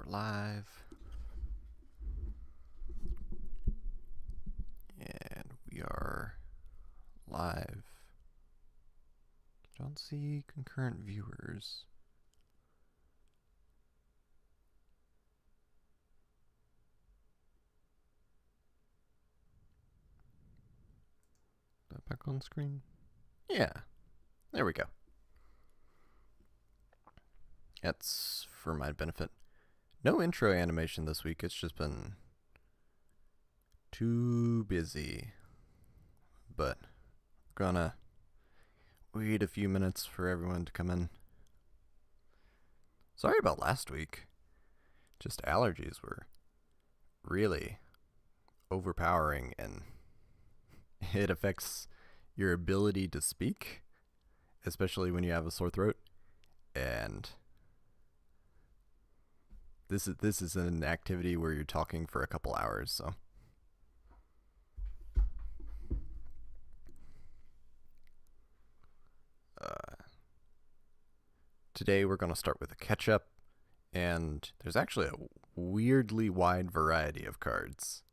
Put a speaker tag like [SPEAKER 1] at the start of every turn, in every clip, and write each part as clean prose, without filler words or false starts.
[SPEAKER 1] live. And we are live. Don't see concurrent viewers. Is that back on screen? Yeah. There we go. That's for my benefit. No intro animation this week. It's just been too busy. But we're gonna wait a few minutes for everyone to come in. Sorry about last week. Just allergies were really overpowering, and it affects your ability to speak, especially when you have a sore throat. And this is an activity where you're talking for a couple hours, so today we're going to start with a catch-up, and there's actually a weirdly wide variety of cards.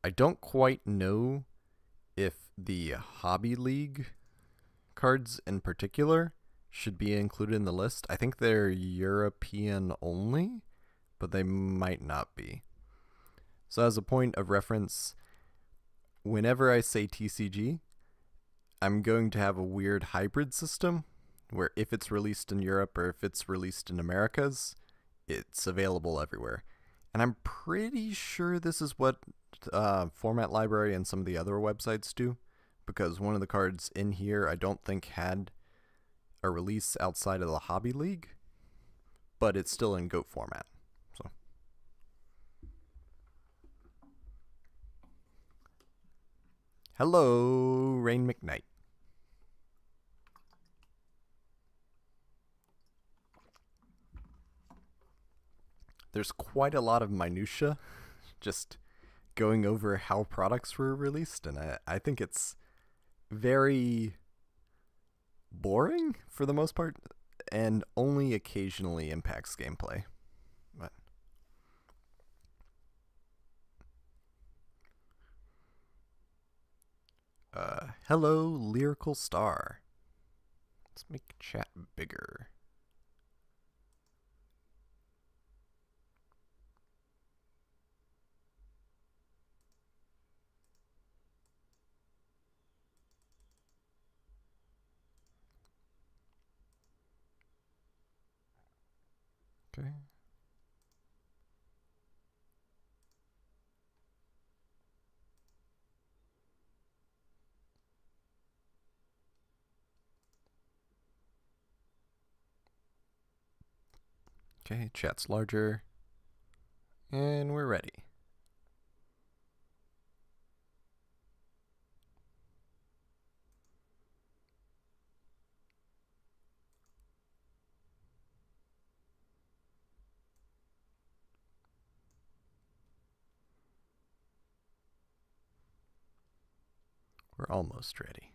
[SPEAKER 1] I don't quite know if the Hobby League cards in particular should be included in the list. I think they're European only, but they might not be. So as a point of reference, whenever I say TCG, I'm going to have a weird hybrid system where if it's released in Europe or if it's released in Americas, it's available everywhere. And I'm pretty sure this is what Format Library and some of the other websites do, because one of the cards in here I don't think had a release outside of the Hobby League, but it's still in GOAT format. So hello, Rain McKnight. There's quite a lot of minutia just going over how products were released, and I think it's very boring for the most part, and only occasionally impacts gameplay. But hello, Lyrical Star. Let's make chat bigger. Okay. Okay, chat's larger. And we're ready. We're almost ready.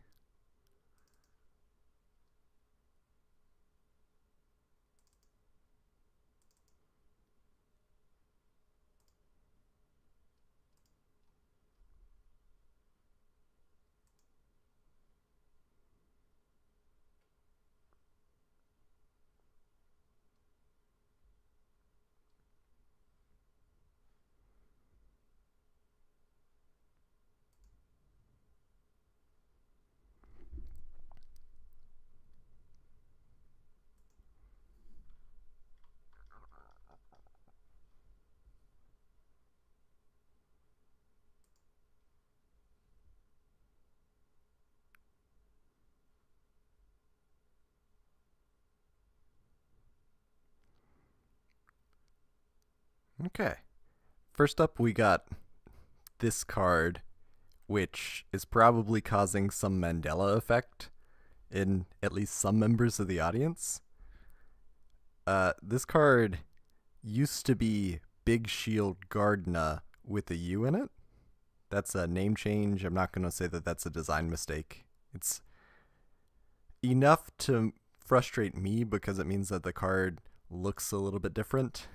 [SPEAKER 1] Okay. First up, we got this card, which is probably causing some Mandela effect in at least some members of the audience. This card used to be Big Shield Gardna with a U in it. That's a name change. I'm not going to say that that's a design mistake. It's enough to frustrate me because it means that the card looks a little bit different.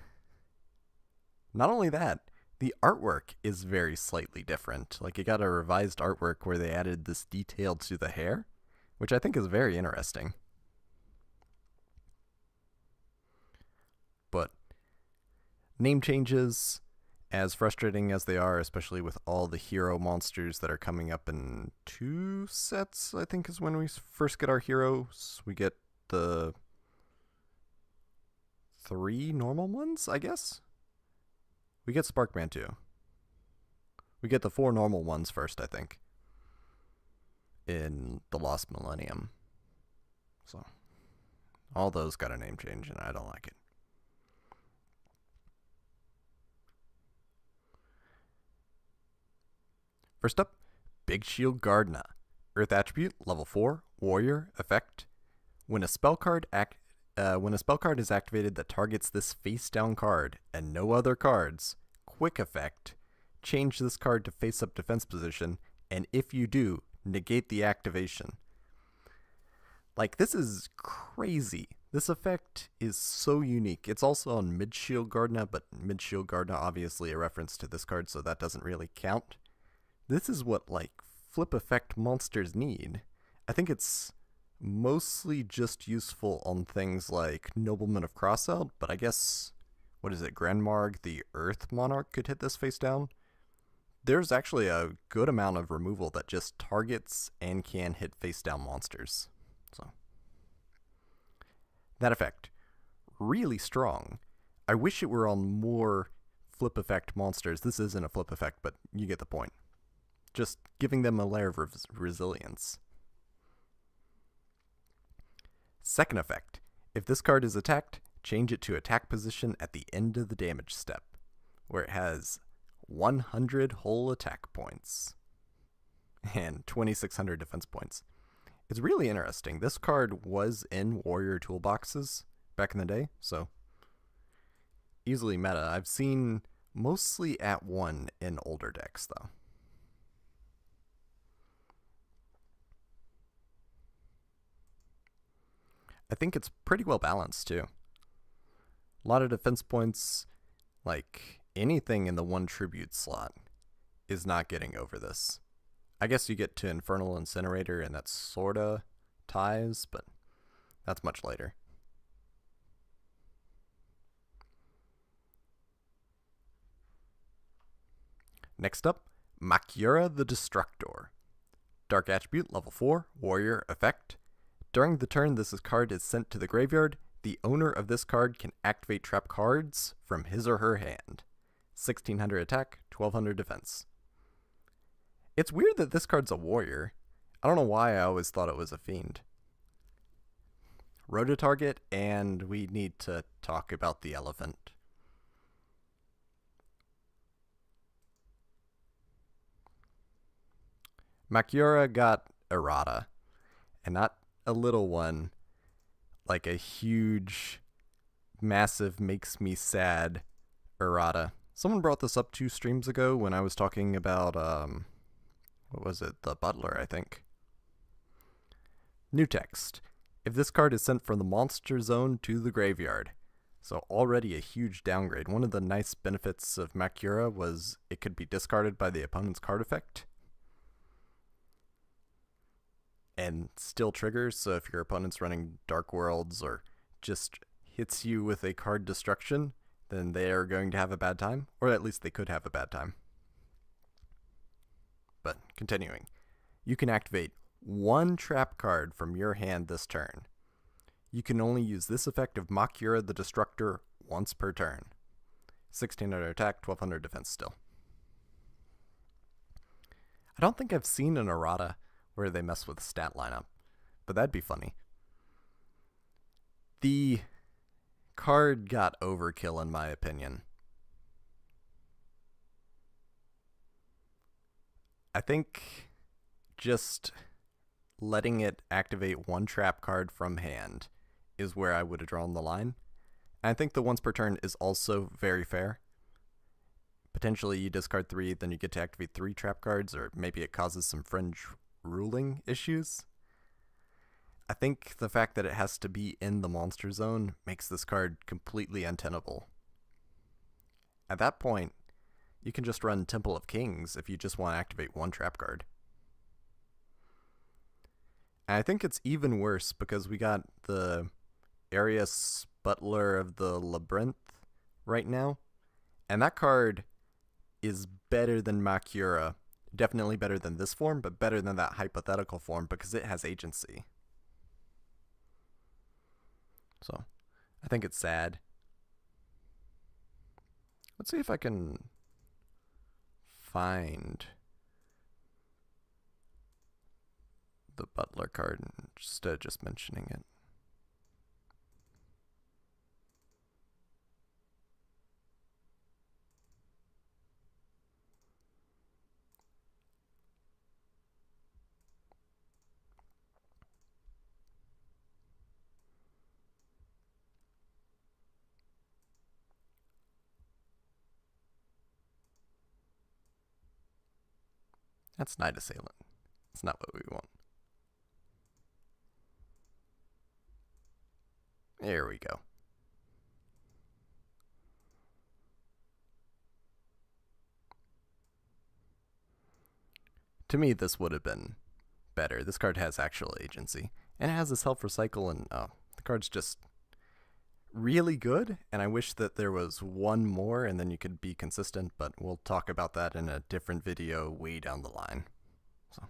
[SPEAKER 1] Not only that, the artwork is very slightly different. Like, it got a revised artwork where they added this detail to the hair, which I think is very interesting. But name changes, as frustrating as they are, especially with all the hero monsters that are coming up in 2 sets, I think is when we first get our heroes. We get the 3 normal ones, I guess? We get Sparkman too. We get the 4 normal ones first, I think, in the Lost Millennium. So, all those got a name change, and I don't like it. First up, Big Shield Gardna. Earth attribute, level 4, warrior, effect. When a spell card is activated that targets this face-down card and no other cards, quick effect, change this card to face-up defense position, and if you do, negate the activation. Like, this is crazy. This effect is so unique. It's also on Mid-Shield Gardna, but Mid-Shield Gardna obviously a reference to this card, so that doesn't really count. This is what, like, flip effect monsters need. I think it's mostly just useful on things like Nobleman of Crosseld, but I guess, what is it, Grandmarg, the Earth Monarch, could hit this face down. There's actually a good amount of removal that just targets and can hit face down monsters. So, that effect, really strong. I wish it were on more flip effect monsters. This isn't a flip effect, but you get the point. Just giving them a layer of resilience. Second effect. If this card is attacked, change it to attack position at the end of the damage step, where it has 100 whole attack points and 2,600 defense points. It's really interesting. This card was in warrior toolboxes back in the day, so easily meta. I've seen mostly at 1 in older decks, though. I think it's pretty well balanced, too. A lot of defense points, like anything in the 1 tribute slot, is not getting over this. I guess you get to Infernal Incinerator, and that sorta ties, but that's much later. Next up, Makyura the Destructor. Dark attribute, level 4, warrior, effect. During the turn this card is sent to the graveyard, the owner of this card can activate trap cards from his or her hand. 1,600 attack, 1,200 defense. It's weird that this card's a warrior. I don't know why I always thought it was a fiend. Rototarget, and we need to talk about the elephant. Makyura got errata, and not a little one, like a huge, massive, makes me sad errata. Someone brought this up 2 streams ago when I was talking about, what was it? The Butler, I think. New text. If this card is sent from the monster zone to the graveyard. So already a huge downgrade. One of the nice benefits of Makyura was it could be discarded by the opponent's card effect. And still triggers, so if your opponent's running Dark Worlds or just hits you with a card destruction, then they are going to have a bad time, or at least they could have a bad time. But continuing, you can activate 1 trap card from your hand this turn. You can only use this effect of Makyura the Destructor once per turn. 1,600 attack, 1,200 defense still. I don't think I've seen an errata where they mess with the stat lineup, but that'd be funny. The card got overkill in my opinion. I think just letting it activate 1 trap card from hand is where I would have drawn the line. And I think the once per turn is also very fair. Potentially you discard 3, then you get to activate 3 trap cards, or maybe it causes some fringe ruling issues. I think the fact that it has to be in the monster zone makes this card completely untenable. At that point, you can just run Temple of Kings if you just want to activate one trap card. And I think it's even worse because we got the Arius Butler of the Labyrinth right now, and that card is better than Makyura. Definitely better than this form, but better than that hypothetical form because it has agency. So, I think it's sad. Let's see if I can find the Butler card instead of just mentioning it. That's Night Assailant. It's not what we want. There we go. To me, this would have been better. This card has actual agency. And it has a self-recycle, and the card's just really good, and I wish that there was one more and then you could be consistent, but we'll talk about that in a different video way down the line. So,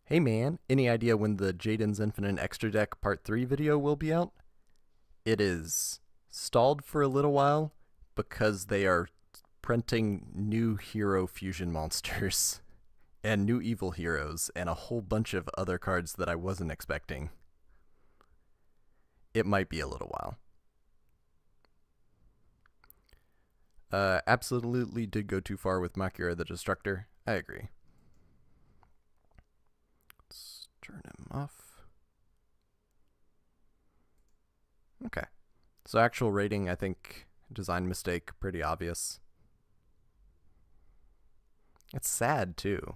[SPEAKER 1] hey man, any idea when the Jaden's Infinite Extra Deck Part 3 video will be out? It is stalled for a little while because they are printing new hero fusion monsters and new evil heroes, and a whole bunch of other cards that I wasn't expecting. It might be a little while. Absolutely did go too far with Makyura the Destructor. I agree. Let's turn him off. Okay. So actual rating, I think design mistake, pretty obvious. It's sad too.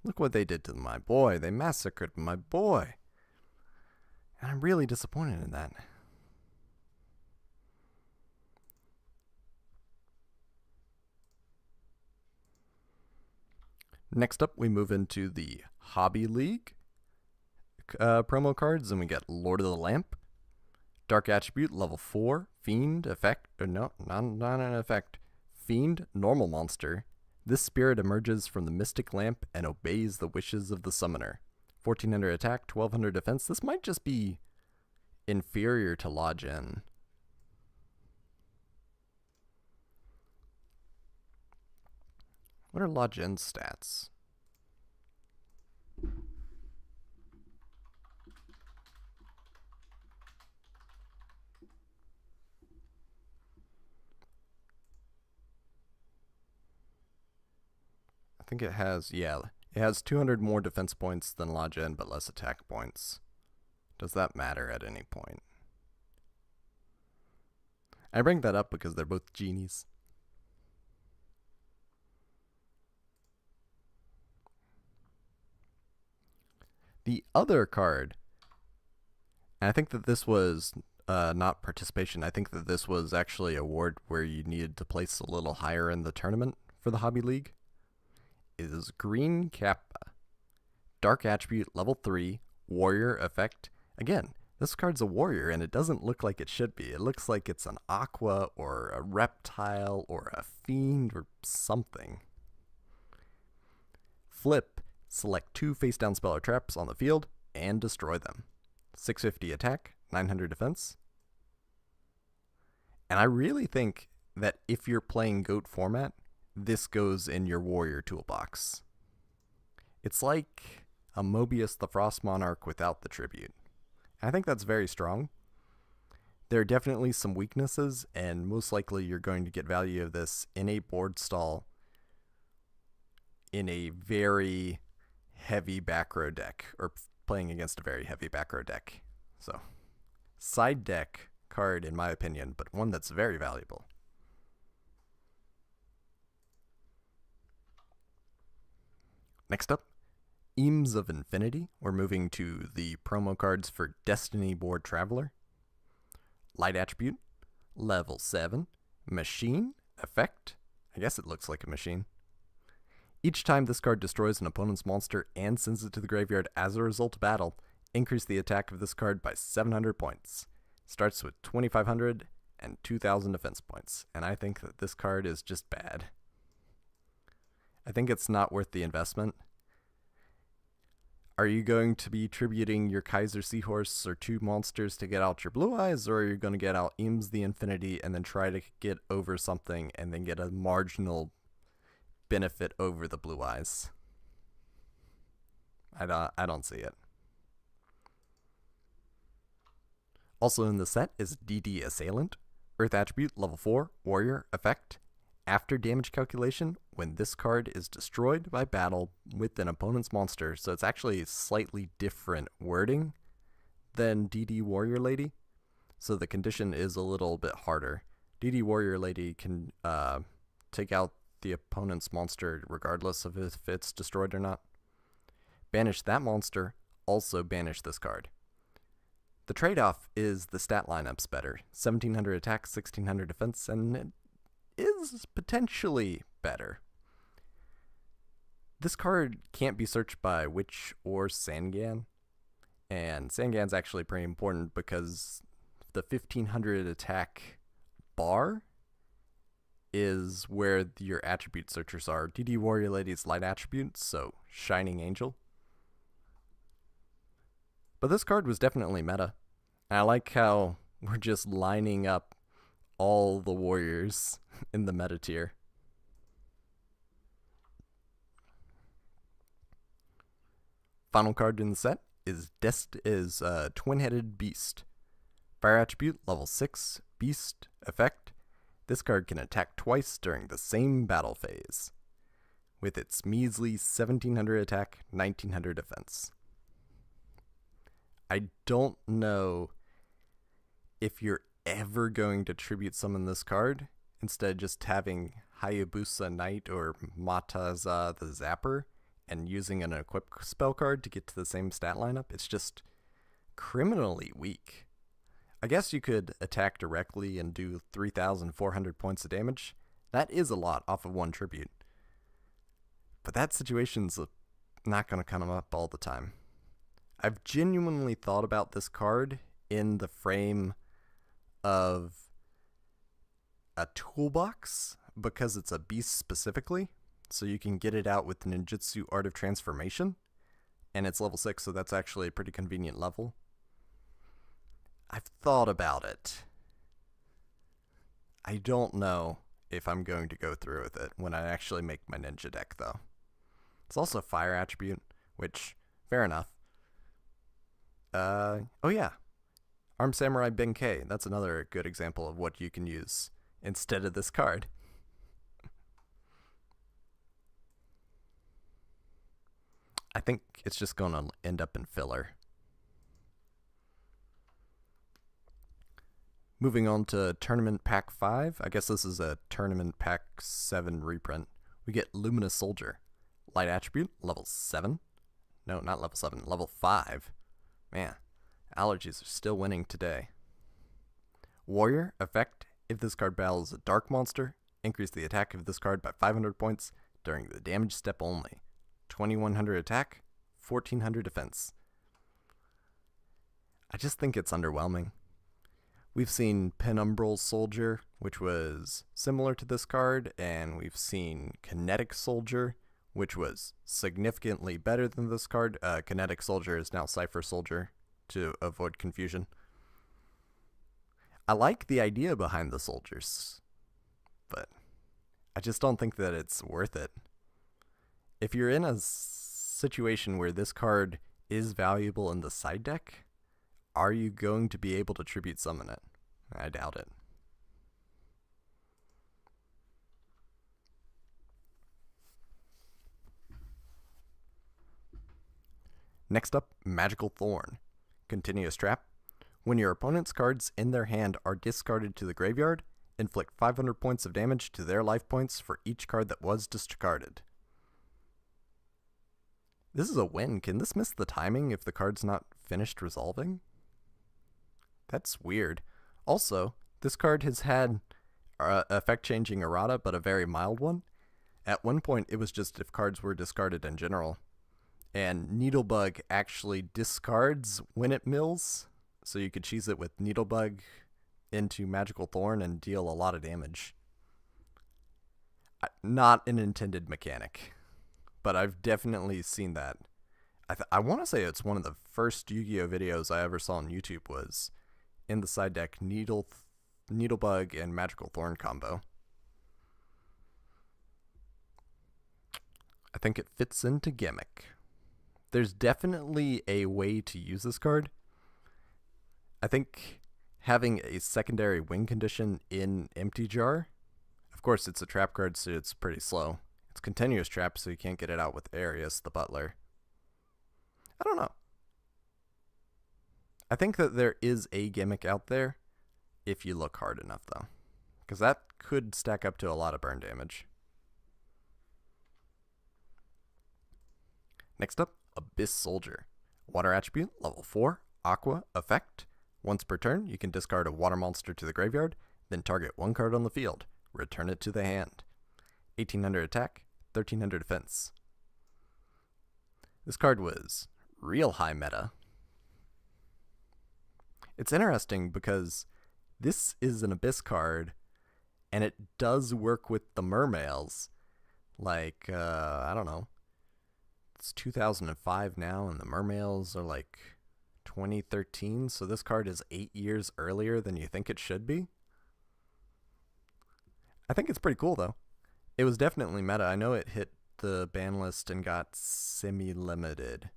[SPEAKER 1] Look what they did to my boy. They massacred my boy. And I'm really disappointed in that. Next up, we move into the Hobby League promo cards, and we get Lord of the Lamp, Dark Attribute, level 4, Fiend, effect, or no, not an effect, Fiend, normal monster. This spirit emerges from the Mystic Lamp and obeys the wishes of the summoner. 1400 attack, 1200 defense. This might just be inferior to Lodgen. What are Lodgen's stats? I think it has, yeah, it has 200 more defense points than Lodgen, but less attack points. Does that matter at any point? I bring that up because they're both genies. The other card, and I think that this was not participation, I think that this was actually a award where you needed to place a little higher in the tournament for the Hobby League, is Green Kappa. Dark Attribute, level 3, Warrior effect. Again, this card's a warrior and it doesn't look like it should be. It looks like it's an aqua or a reptile or a fiend or something. Flip, select 2 face down spell or traps on the field and destroy them. 650 attack, 900 defense. And I really think that if you're playing GOAT format, this goes in your warrior toolbox. It's like a Mobius the Frost Monarch without the tribute. I think that's very strong. There are definitely some weaknesses, and most likely you're going to get value of this in a board stall in a very heavy back row deck, or playing against a very heavy back row deck. So, side deck card in my opinion, but one that's very valuable. Next up, Eames of Infinity. We're moving to the promo cards for Destiny Board Traveler. Light Attribute, level 7. Machine, effect. I guess it looks like a machine. Each time this card destroys an opponent's monster and sends it to the graveyard as a result of battle, increase the attack of this card by 700 points. Starts with 2,500 and 2,000 defense points, and I think that this card is just bad. I think it's not worth the investment. Are you going to be tributing your Kaiser Seahorse or 2 monsters to get out your Blue Eyes, or are you going to get out Eames the Infinity and then try to get over something and then get a marginal benefit over the Blue Eyes? I don't see it. Also in the set is DD Assailant, Earth Attribute, level 4, Warrior, effect. After damage calculation, when this card is destroyed by battle with an opponent's monster, so it's actually slightly different wording than DD Warrior Lady, so the condition is a little bit harder. DD Warrior Lady can take out the opponent's monster regardless of if it's destroyed or not. Banish that monster, also banish this card. The trade-off is the stat lineup's better. 1,700 attack, 1,600 defense, and it is potentially better. This card can't be searched by Witch or Sangan, and Sangan's actually pretty important because the 1,500 attack bar is where your attribute searchers are. DD Warrior Lady's light attributes, so Shining Angel. But this card was definitely meta. And I like how we're just lining up all the warriors in the meta tier. Final card in the set is Twin-Headed Beast. Fire attribute, level 6, Beast, effect. This card can attack twice during the same battle phase, with its measly 1,700 attack, 1,900 defense. I don't know if you're ever going to tribute summon this card instead of just having Hayabusa Knight or Mataza the Zapper and using an equip spell card to get to the same stat lineup. It's just criminally weak. I guess you could attack directly and do 3,400 points of damage. That is a lot off of one tribute. But that situation's not going to come up all the time. I've genuinely thought about this card in the frame of a toolbox because it's a beast specifically, so you can get it out with Ninjutsu Art of Transformation, and it's level 6, so that's actually a pretty convenient level. I've thought about it. I don't know if I'm going to go through with it when I actually make my ninja deck, though. It's also a fire attribute, which, fair enough. Oh yeah, Armed Samurai Benkei. That's another good example of what you can use instead of this card. I think it's just going to end up in filler. Moving on to Tournament Pack 5. I guess this is a Tournament Pack 7 reprint. We get Luminous Soldier. Light attribute, level 7. No, not level 7, level 5. Man, allergies are still winning today. Warrior, effect. If this card battles a dark monster, increase the attack of this card by 500 points during the damage step only. 2,100 attack, 1,400 defense. I just think it's underwhelming. We've seen Penumbral Soldier, which was similar to this card, and we've seen Kinetic Soldier, which was significantly better than this card. Kinetic Soldier is now Cypher Soldier, to avoid confusion. I like the idea behind the soldiers, but I just don't think that it's worth it. If you're in a situation where this card is valuable in the side deck, are you going to be able to tribute summon it? I doubt it. Next up, Magical Thorn. Continuous Trap. When your opponent's cards in their hand are discarded to the graveyard, inflict 500 points of damage to their life points for each card that was discarded. This is a win. Can this miss the timing if the card's not finished resolving? That's weird. Also, this card has had effect-changing errata, but a very mild one. At one point, it was just if cards were discarded in general. And Needlebug actually discards when it mills, so you could cheese it with Needlebug into Magical Thorn and deal a lot of damage. Not an intended mechanic, but I've definitely seen that. I want to say it's one of the first Yu-Gi-Oh videos I ever saw on YouTube was in the side deck Needlebug and Magical Thorn combo. I think it fits into Gimmick. There's definitely a way to use this card. I think having a secondary win condition in Empty Jar, of course it's a trap card, so it's pretty slow. It's continuous trap, so you can't get it out with Arius, the butler. I don't know. I think that there is a gimmick out there if you look hard enough, though, because that could stack up to a lot of burn damage. Next up, Abyss Soldier. Water attribute, level 4, Aqua, effect. Once per turn, you can discard a water monster to the graveyard, then target one card on the field. Return it to the hand. 1800 attack, 1300 defense. This card was real high meta. It's interesting because this is an Abyss card, and it does work with the mermales. Like, I don't know. It's 2005 now, and the mermales are like 2013, so this card is 8 years earlier than you think it should be. I think it's pretty cool, though. It was definitely meta. I know it hit the ban list and got semi-limited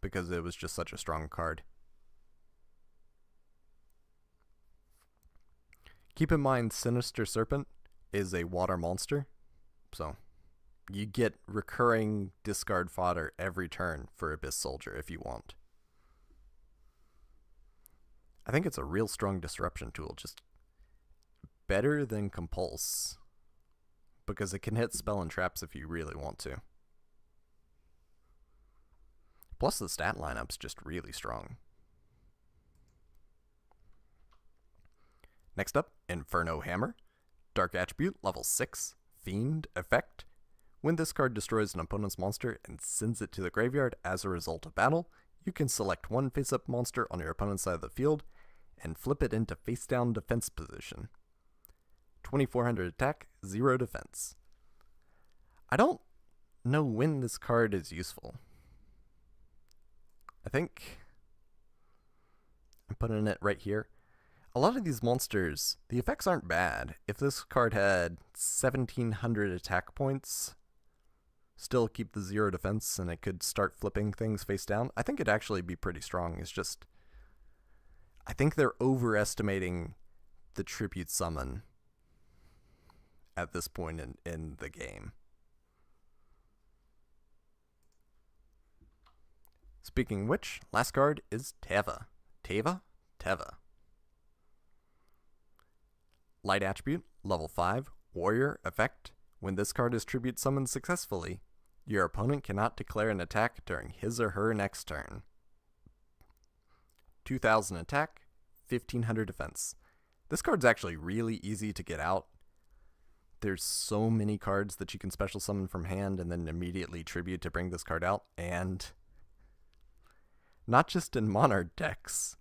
[SPEAKER 1] because it was just such a strong card. Keep in mind, Sinister Serpent is a water monster, so you get recurring discard fodder every turn for Abyss Soldier if you want. I think it's a real strong disruption tool, just better than Compulse, because it can hit spell and traps if you really want to. Plus the stat lineup's just really strong. Next up, Inferno Hammer. Dark attribute, level 6, Fiend, effect. When this card destroys an opponent's monster and sends it to the graveyard as a result of battle, you can select one face-up monster on your opponent's side of the field and flip it into face-down defense position. 2400 attack, 0 defense. I don't know when this card is useful. I think I'm putting it right here. A lot of these monsters, the effects aren't bad. If this card had 1700 attack points, still keep the 0 defense, and it could start flipping things face down, I think it'd actually be pretty strong. It's just, I think they're overestimating the tribute summon at this point in the game. Speaking of which, last card is Teva. Teva. Light attribute, level 5, warrior, effect. When this card is tribute summoned successfully, your opponent cannot declare an attack during his or her next turn. 2000 attack, 1500 defense. This card's actually really easy to get out. There's so many cards that you can special summon from hand and then immediately tribute to bring this card out, and not just in Monarch decks.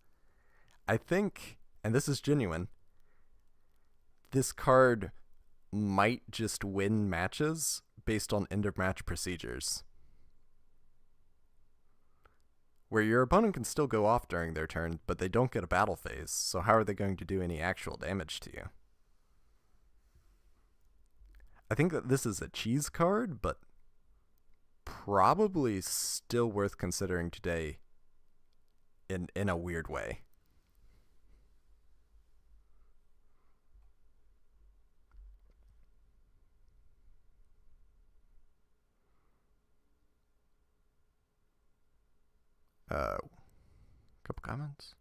[SPEAKER 1] I think, and this is genuine, this card might just win matches based on end of match procedures, where your opponent can still go off during their turn, but they don't get a battle phase, so how are they going to do any actual damage to you? I think that this is a cheese card, but probably still worth considering today in a weird way. Couple comments.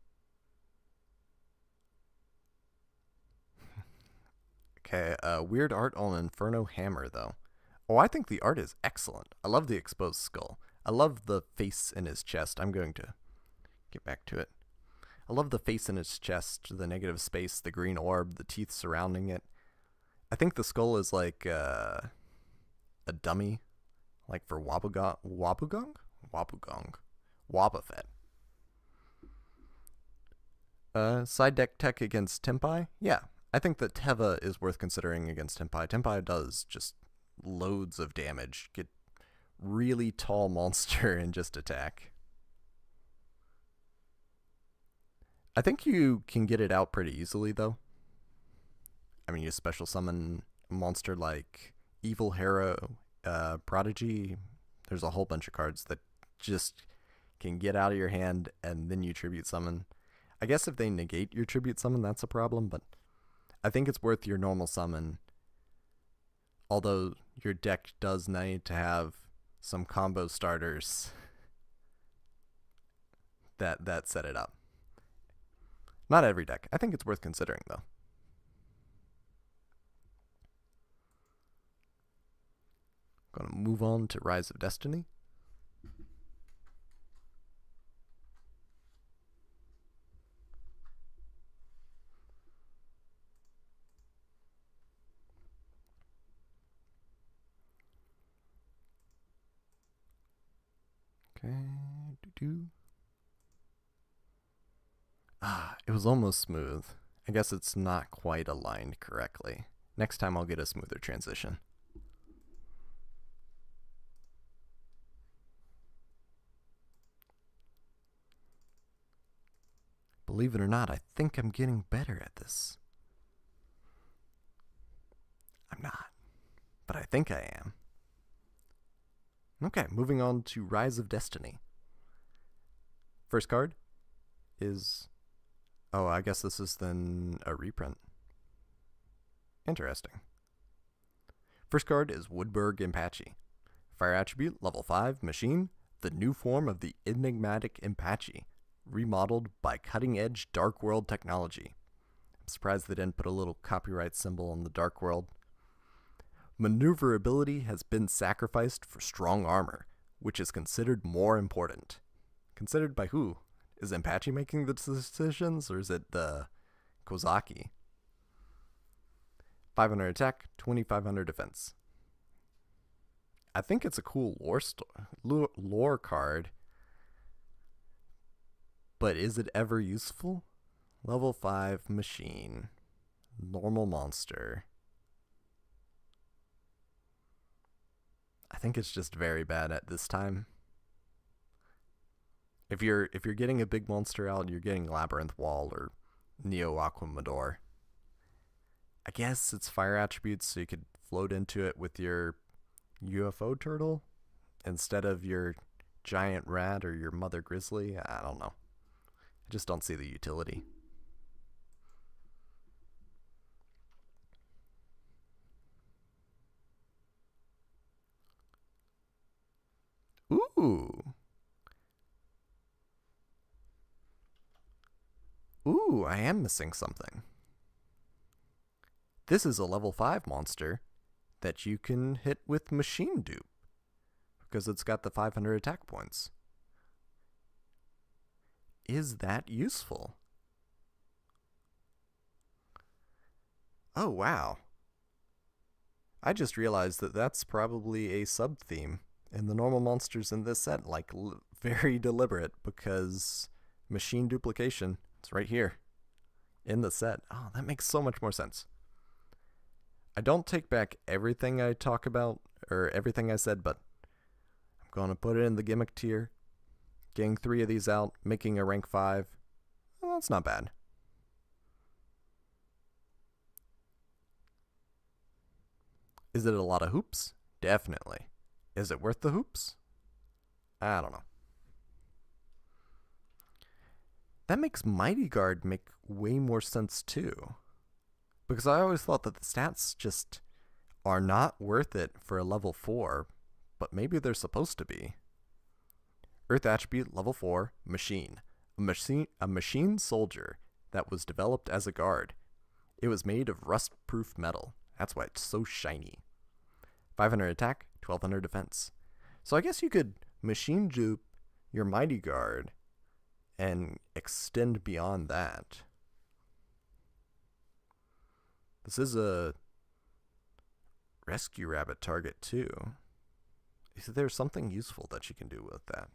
[SPEAKER 1] Okay, weird art on Inferno Hammer, though. Oh, I think the art is excellent. I love the exposed skull. I love the face in his chest. I'm going to get back to it. I love the face in his chest, the negative space, the green orb, the teeth surrounding it. I think the skull is like a dummy, like for Wabugong? Wobbuffet. Side deck tech against Tenpai? Yeah, I think that Teva is worth considering against Tenpai. Tenpai does just loads of damage. Get really tall monster and just attack. I think you can get it out pretty easily, though. I mean, you special summon a monster like Evil Hero, Prodigy. There's a whole bunch of cards that just can get out of your hand, and then you tribute summon. I guess if they negate your tribute summon, that's a problem, but I think it's worth your normal summon. Although your deck does need to have some combo starters that set it up. Not every deck. I think it's worth considering, though. Gonna move on to Rise of Destiny. Okay, it was almost smooth. I guess it's not quite aligned correctly. Next time I'll get a smoother transition. Believe it or not, I think I'm getting better at this. I'm not, but I think I am. Okay, moving on to Rise of Destiny. First card is... Oh, I guess this is then a reprint. Interesting. First card is Woodburg Impachi. Fire attribute, level 5, machine, the new form of the enigmatic Impachi, remodeled by cutting-edge Dark World technology. I'm surprised they didn't put a little copyright symbol on the Dark World. Maneuverability has been sacrificed for strong armor, which is considered more important. Considered by who? Is Impachi making the decisions, or is it the Kozaki? 500 attack, 2500 defense. I think it's a cool lore card, but is it ever useful? Level 5 machine. Normal monster. I think it's just very bad at this time. If you're getting a big monster out, you're getting Labyrinth Wall or Neo Aquamador. I guess it's fire attributes, so you could float into it with your UFO turtle instead of your giant rat or your mother grizzly. I don't know. I just don't see the utility. Ooh. Ooh, I am missing something. This is a level 5 monster that you can hit with machine dupe because it's got the 500 attack points. Is that useful? Oh, wow. I just realized that that's probably a sub-theme in the normal monsters in this set, like very deliberate, because machine duplication, it's right here in the set. Oh, that makes so much more sense. I don't take back everything I talk about, or everything I said, but I'm going to put it in the gimmick tier. Getting 3 of these out, making a rank 5, well, that's not bad. Is it a lot of hoops? Definitely. Is it worth the hoops? I don't know. That makes Mighty Guard make way more sense too. Because I always thought that the stats just are not worth it for a level 4, but maybe they're supposed to be. Earth attribute level 4, machine. A machine soldier that was developed as a guard. It was made of rust-proof metal. That's why it's so shiny. 500 attack, 1200 defense. So I guess you could machine dupe your Mighty Guard and extend beyond that. This is a rescue rabbit target too. Is there something useful that you can do with that?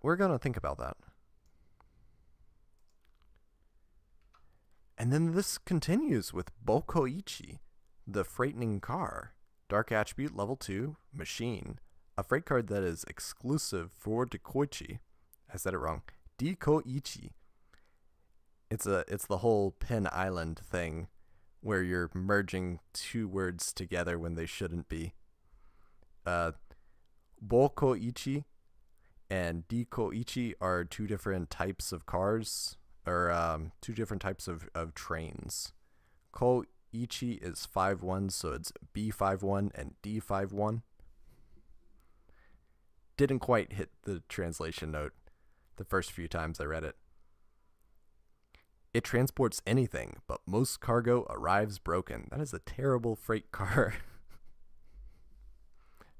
[SPEAKER 1] We're gonna think about that. And then this continues with Bokoichi, the Frightening Car. Dark Attribute, level 2, Machine. A freight card that is exclusive for Dekoichi. I said it wrong. Dekoichi. It's the whole Pen Island thing, where you're merging two words together when they shouldn't be. Bokoichi and Dekoichi are two different types of cars, or two different types of trains. Koichi is 5-1, so it's B51 and D51. Didn't quite hit the translation note the first few times I read it. It transports anything, but most cargo arrives broken. That is a terrible freight car.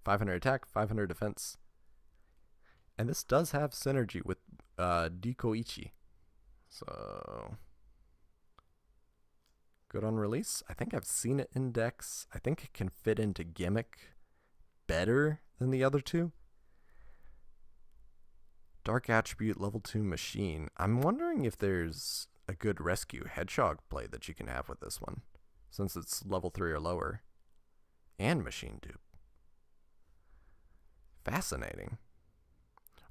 [SPEAKER 1] 500 attack, 500 defense. And this does have synergy with Dekoichi. So, good on release. I think I've seen it in decks. I think it can fit into Gimmick better than the other two. Dark Attribute level 2 Machine. I'm wondering if there's a good rescue hedgehog play that you can have with this one, since it's level 3 or lower. And machine dupe. Fascinating.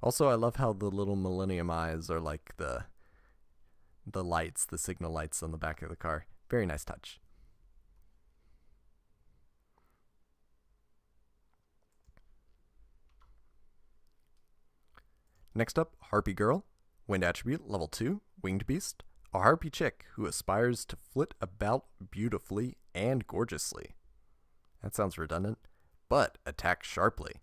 [SPEAKER 1] Also, I love how the little Millennium eyes are like the lights, the signal lights on the back of the car. Very nice touch. Next up, Harpie Girl. Wind Attribute, level 2, Winged Beast. A Harpie chick who aspires to flit about beautifully and gorgeously. That sounds redundant, but attack sharply.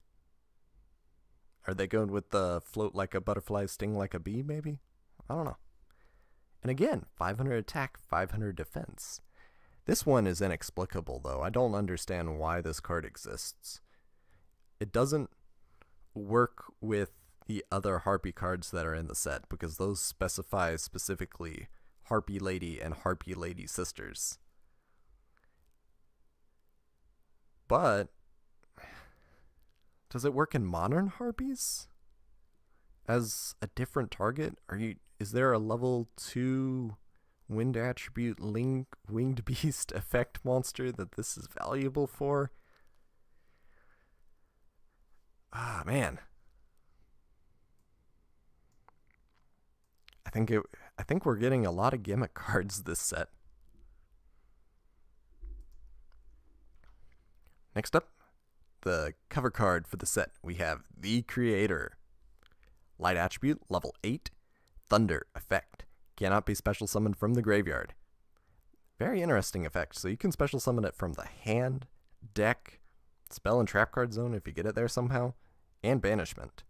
[SPEAKER 1] Are they going with the float like a butterfly, sting like a bee, maybe? I don't know. And again, 500 attack, 500 defense. This one is inexplicable, though. I don't understand why this card exists. It doesn't work with the other Harpie cards that are in the set, because those specify specifically Harpie Lady and Harpie Lady Sisters. But does it work in modern Harpies as a different target? Is there a level 2 Wind Attribute Winged Beast effect monster that this is valuable for? Ah, man. I think we're getting a lot of gimmick cards this set. Next up, the cover card for the set. We have The Creator. Light Attribute, level 8. Thunder effect. Cannot be special summoned from the graveyard. Very interesting effect. So you can special summon it from the hand, deck, spell and trap card zone if you get it there somehow, and banishment.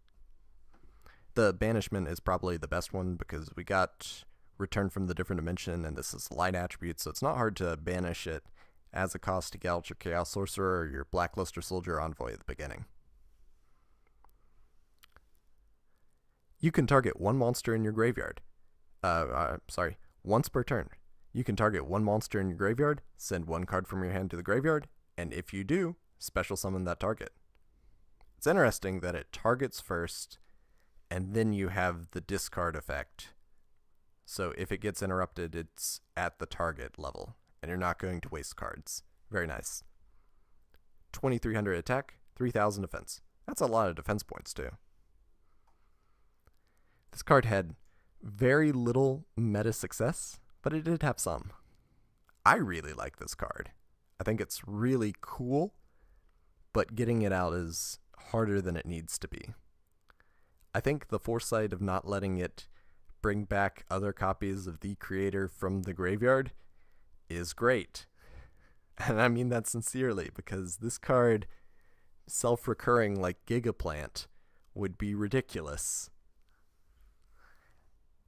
[SPEAKER 1] The banishment is probably the best one because we got Return from the Different Dimension, and this is light attribute, so it's not hard to banish it as a cost to Gouge your Chaos Sorcerer or your Blackluster Soldier Envoy at the beginning. You can target one monster in your graveyard. Once per turn. You can target one monster in your graveyard, send one card from your hand to the graveyard, and if you do, special summon that target. It's interesting that it targets first, and then you have the discard effect. So if it gets interrupted, it's at the target level, and you're not going to waste cards. Very nice. 2,300 attack, 3,000 defense. That's a lot of defense points, too. This card had very little meta success, but it did have some. I really like this card. I think it's really cool, but getting it out is harder than it needs to be. I think the foresight of not letting it bring back other copies of The Creator from the graveyard is great. And I mean that sincerely, because this card, self-recurring like Gigaplant, would be ridiculous.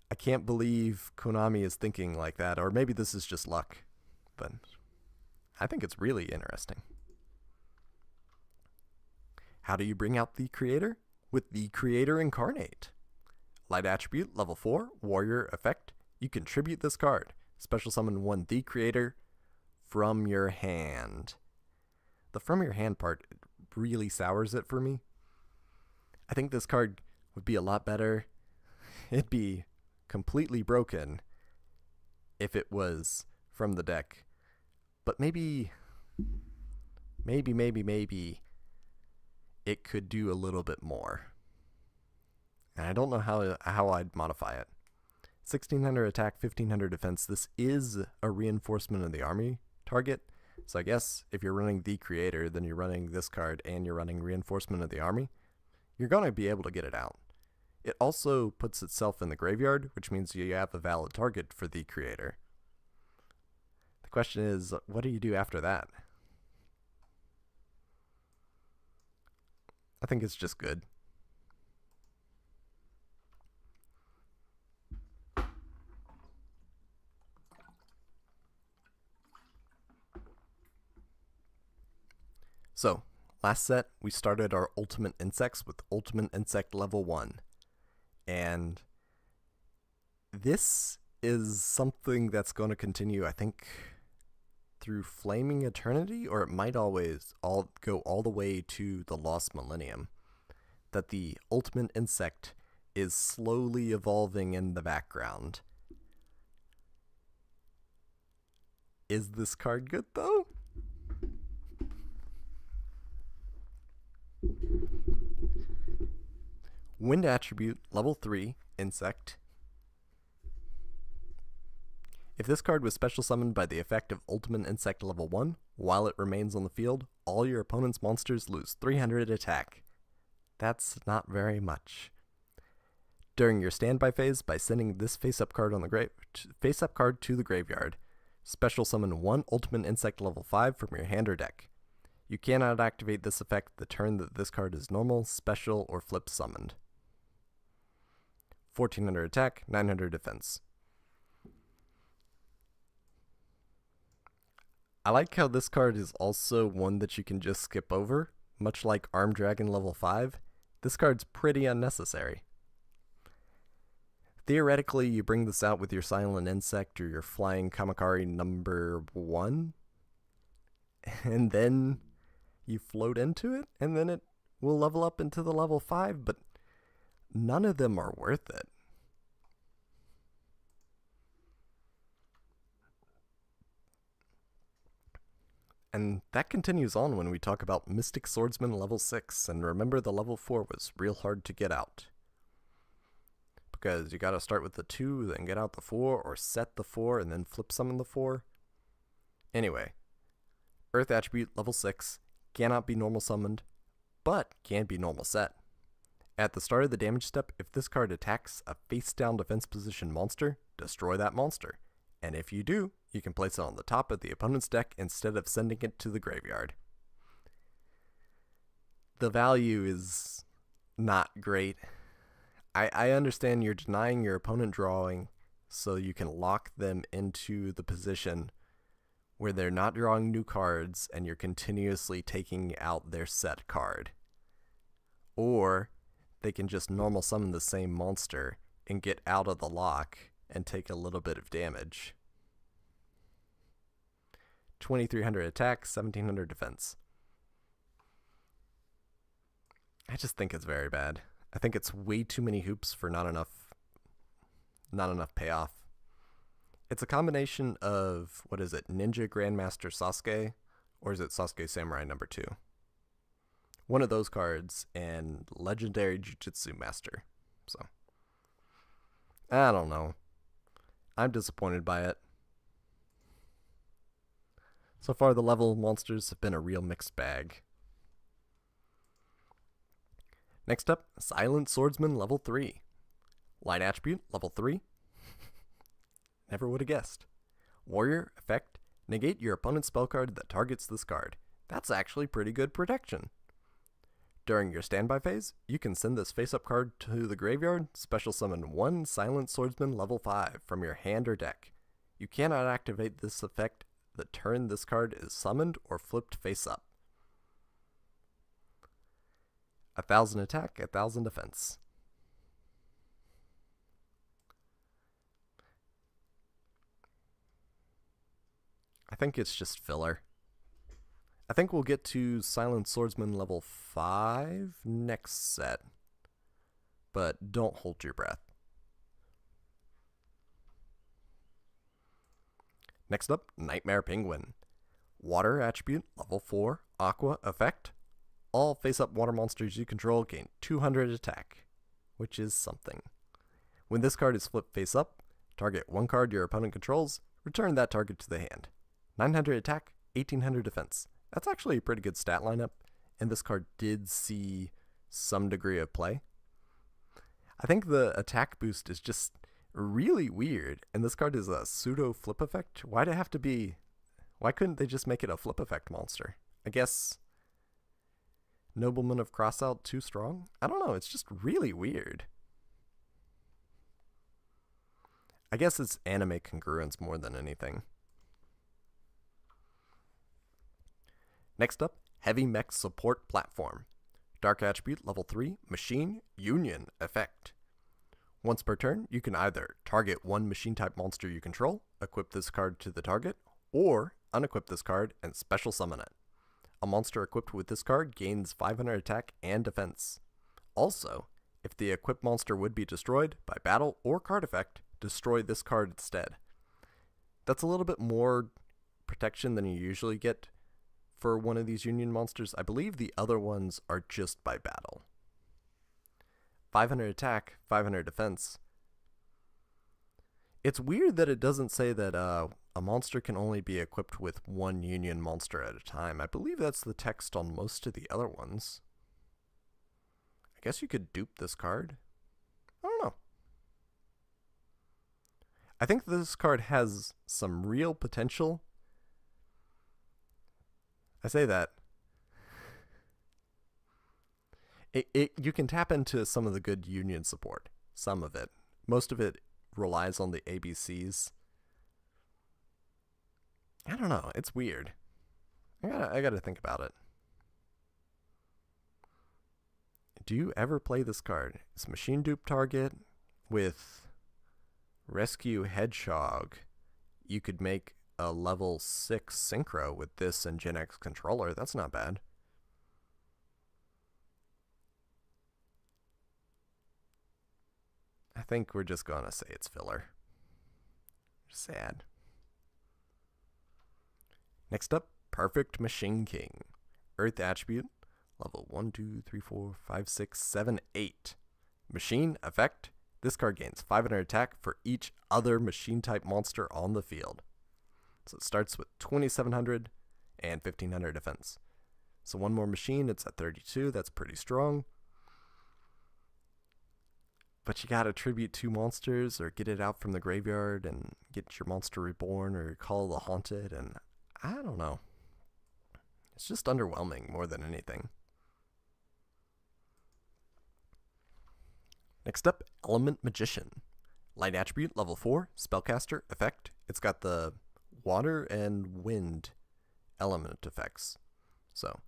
[SPEAKER 1] I can't believe Konami is thinking like that, or maybe this is just luck, but I think it's really interesting. How do you bring out the creator? With the Creator Incarnate. Light attribute, level 4, warrior effect. You contribute this card. Special summon one the creator from your hand. The from your hand part really sours it for me. I think this card would be a lot better. It'd be completely broken if it was from the deck. But maybe it could do a little bit more. And I don't know how I'd modify it. 1600 attack, 1500 defense. This is a reinforcement of the army target. So I guess if you're running the creator, then you're running this card and you're running reinforcement of the army, you're going to be able to get it out. It also puts itself in the graveyard, which means you have a valid target for the creator. The question is, what do you do after that? I think it's just good. So, last set, we started our Ultimate Insects with Ultimate Insect level 1. And this is something that's going to continue, I think, through Flaming Eternity, or it might always go all the way to the Lost Millennium. That the Ultimate Insect is slowly evolving in the background. Is this card good, though? Wind attribute, level 3, insect. If this card was special summoned by the effect of Ultimate Insect level 1, while it remains on the field, all your opponent's monsters lose 300 attack. That's not very much. During your standby phase, by sending this face-up card to the graveyard, special summon one Ultimate Insect level 5 from your hand or deck. You cannot activate this effect the turn that this card is normal, special, or flip summoned. 1400 attack, 900 defense. I like how this card is also one that you can just skip over, much like Armed Dragon level 5. This card's pretty unnecessary. Theoretically, you bring this out with your Silent Insect or your Flying Kamakari number 1, and then you float into it, and then it will level up into the level 5, but none of them are worth it. And that continues on when we talk about Mystic Swordsman level 6, and remember the level 4 was real hard to get out. Because you gotta start with the 2, then get out the 4, or set the 4, and then flip summon the 4. Anyway, Earth attribute level 6, cannot be normal summoned, but can be normal set. At the start of the damage step, if this card attacks a face-down defense position monster, destroy that monster. And if you do, you can place it on the top of the opponent's deck instead of sending it to the graveyard. The value is not great. I understand you're denying your opponent drawing so you can lock them into the position where they're not drawing new cards and you're continuously taking out their set card. Or they can just normal summon the same monster and get out of the lock and take a little bit of damage. 2300 attack, 1700 defense. I just think it's very bad. I think it's way too many hoops for not enough payoff. It's a combination of, what is it, Ninja Grandmaster Sasuke, or is it Sasuke Samurai number 2? One of those cards, and Legendary Jujutsu Master. So, I don't know. I'm disappointed by it. So far, the level monsters have been a real mixed bag. Next up, Silent Swordsman level 3. Light attribute, level 3. Never would have guessed. Warrior, effect, negate your opponent's spell card that targets this card. That's actually pretty good protection. During your standby phase, you can send this face-up card to the graveyard, special summon one Silent Swordsman level 5 from your hand or deck. You cannot activate this effect the turn this card is summoned or flipped face up. 1,000 attack, 1,000 defense. I think it's just filler. I think we'll get to Silent Swordsman level 5 next set. But don't hold your breath. Next up, Nightmare Penguin. Water attribute, level 4, Aqua effect. All face-up water monsters you control gain 200 attack, which is something. When this card is flipped face-up, target one card your opponent controls, return that target to the hand. 900 attack, 1800 defense. That's actually a pretty good stat lineup, and this card did see some degree of play. I think the attack boost is just really weird, and this card is a pseudo flip effect. Why'd it have to be? Why couldn't they just make it a flip effect monster? I guess Nobleman of Crossout too strong? I don't know, it's just really weird. I guess it's anime congruence more than anything. Next up, Heavy Mech Support Platform. Dark attribute, level 3, Machine Union effect. Once per turn, you can either target one machine type monster you control, equip this card to the target, or unequip this card and special summon it. A monster equipped with this card gains 500 attack and defense. Also, if the equipped monster would be destroyed by battle or card effect, destroy this card instead. That's a little bit more protection than you usually get for one of these union monsters. I believe the other ones are just by battle. 500 attack, 500 defense. It's weird that it doesn't say that a monster can only be equipped with one union monster at a time. I believe that's the text on most of the other ones. I guess you could dupe this card. I don't know. I think this card has some real potential. I say that. You can tap into some of the good union support. Some of it. Most of it relies on the ABCs. I don't know. It's weird. I gotta think about it. Do you ever play this card? It's machine dupe target with Rescue Hedgehog. You could make a level 6 synchro with this and Gen X controller. That's not bad. I think we're just gonna say it's filler. Sad. Next up, Perfect Machine King. Earth attribute, level 1, 2, 3, 4, 5, 6, 7, 8. Machine effect. This card gains 500 attack for each other machine type monster on the field. So it starts with 2700 and 1500 defense. So one more machine, it's at 32. That's pretty strong. But you gotta tribute 2 monsters or get it out from the graveyard and get your monster reborn or call the haunted, and I don't know. It's just underwhelming more than anything. Next up, Element Magician. Light attribute, level 4, spellcaster effect. It's got the water and wind element effects. So,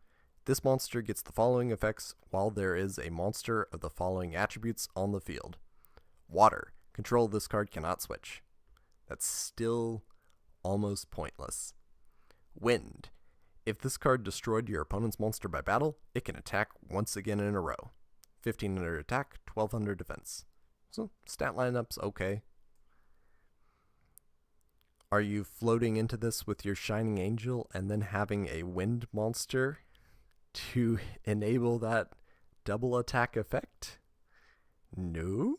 [SPEAKER 1] this monster gets the following effects while there is a monster of the following attributes on the field. Water. Control of this card cannot switch. That's still almost pointless. Wind. If this card destroyed your opponent's monster by battle, it can attack once again in a row. 1500 attack, 1200 defense. So, stat lineup's okay. Are you floating into this with your Shining Angel and then having a wind monster to enable that double attack effect? No?